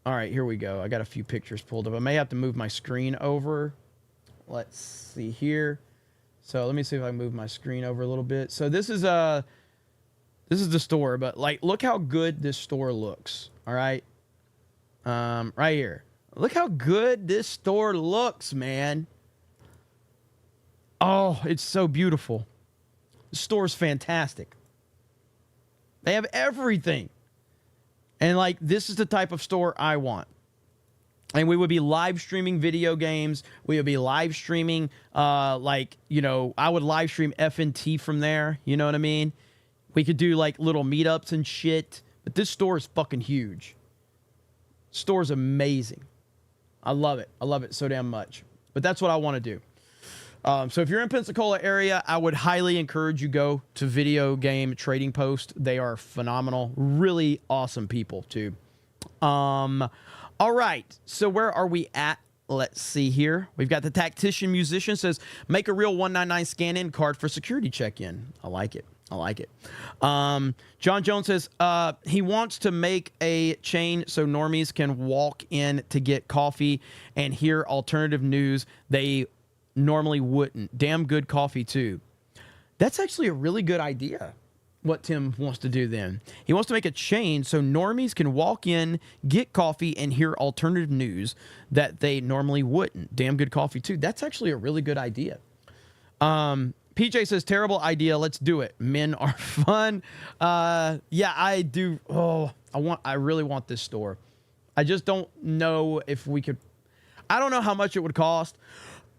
all right, here we go. I got a few pictures pulled up. I may have to move my screen over. Let's see here. So let me see if I can move my screen over a little bit. So this is the store, but like, look how good this store looks, all right? Right here. Look how good this store looks, man. Oh, it's so beautiful. The store's fantastic. They have everything. And like, this is the type of store I want. And we would be live streaming video games. We would be live streaming, I would live stream FNT from there. You know what I mean? We could do like little meetups and shit. But this store is fucking huge. Store's amazing. I love it. I love it so damn much. But that's what I want to do. So if you're in Pensacola area, I would highly encourage you go to Video Game Trading Post. They are phenomenal. Really awesome people too. All right, so where are we at? Let's see here. We've got the Tactician Musician says, make a real 199 scan-in card for security check-in. I like it. I like it. John Jones says he wants to make a chain so normies can walk in to get coffee and hear alternative news they normally wouldn't. Damn good coffee, too. That's actually a really good idea. What Tim wants to do then. He wants to make a chain so normies can walk in, get coffee, and hear alternative news that they normally wouldn't. Damn good coffee, too. That's actually a really good idea. PJ says, terrible idea. Let's do it. Men are fun. Yeah, I do. Oh, I really want this store. I just don't know if we could. I don't know how much it would cost.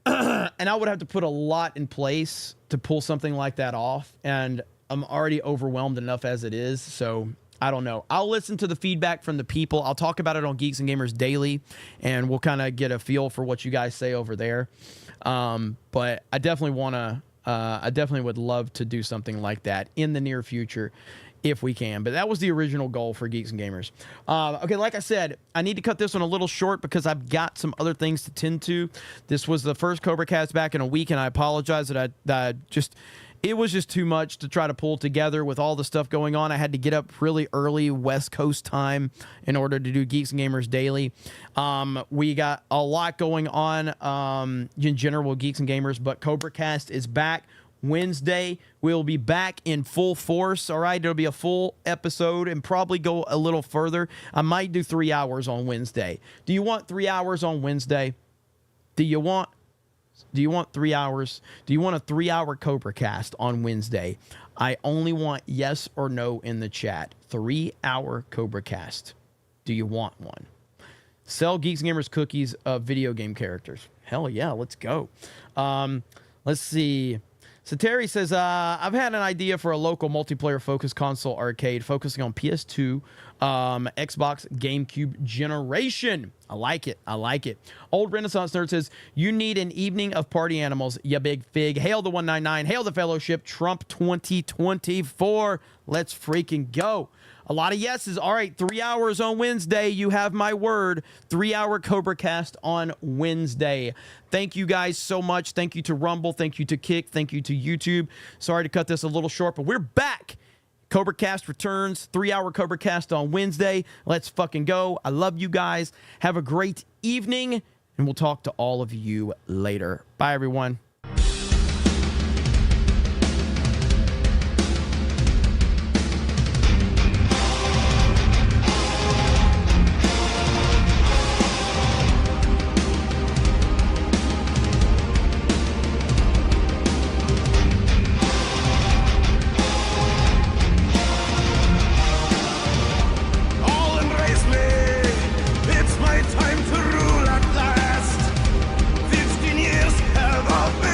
And I would have to put a lot in place to pull something like that off. And I'm already overwhelmed enough as it is, so I don't know. I'll listen to the feedback from the people. I'll talk about it on Geeks and Gamers Daily, and we'll kind of get a feel for what you guys say over there. But I definitely want to. I definitely would love to do something like that in the near future, if we can. But that was the original goal for Geeks and Gamers. Okay, like I said, I need to cut this one a little short because I've got some other things to tend to. This was the first CobraCast back in a week, and I apologize that it was just too much to try to pull together with all the stuff going on. I had to get up really early West Coast time in order to do Geeks and Gamers Daily. We got a lot going on in general with Geeks and Gamers, but CobraCast is back Wednesday. We'll be back in full force, all right? It'll be a full episode and probably go a little further. I might do 3 hours on Wednesday. Do you want 3 hours on Wednesday? Do you want 3 hours? Do you want a 3-hour CobraCast on Wednesday? I only want yes or no in the chat. 3-hour CobraCast. Do you want one? Sell Geeks and Gamers cookies of video game characters. Hell yeah, let's go. Let's see. So Terry says, I've had an idea for a local multiplayer-focused console arcade focusing on PS2, Xbox, GameCube generation. I like it. I like it. Old Renaissance Nerd says, you need an evening of party animals, ya big fig. Hail the 199. Hail the Fellowship. Trump 2024. Let's freaking go. A lot of yeses. All right, 3 hours on Wednesday. You have my word. 3-hour CobraCast on Wednesday. Thank you guys so much. Thank you to Rumble. Thank you to Kick. Thank you to YouTube. Sorry to cut this a little short, but we're back. CobraCast returns. 3-hour CobraCast on Wednesday. Let's fucking go. I love you guys. Have a great evening, and we'll talk to all of you later. Bye, everyone. It's my time to rule at last. 15 years have all been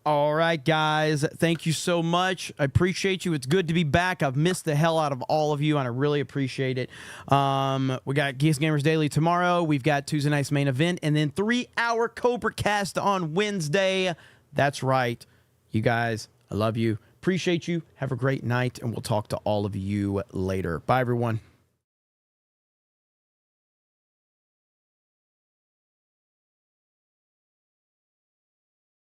All right, guys. Thank you so much. I appreciate you. It's good to be back. I've missed the hell out of all of you, and I really appreciate it. We got Geeks Gamers Daily tomorrow. We've got Tuesday night's main event, and then 3-hour CobraCast on Wednesday. That's right. You guys, I love you. Appreciate you. Have a great night, and we'll talk to all of you later. Bye, everyone.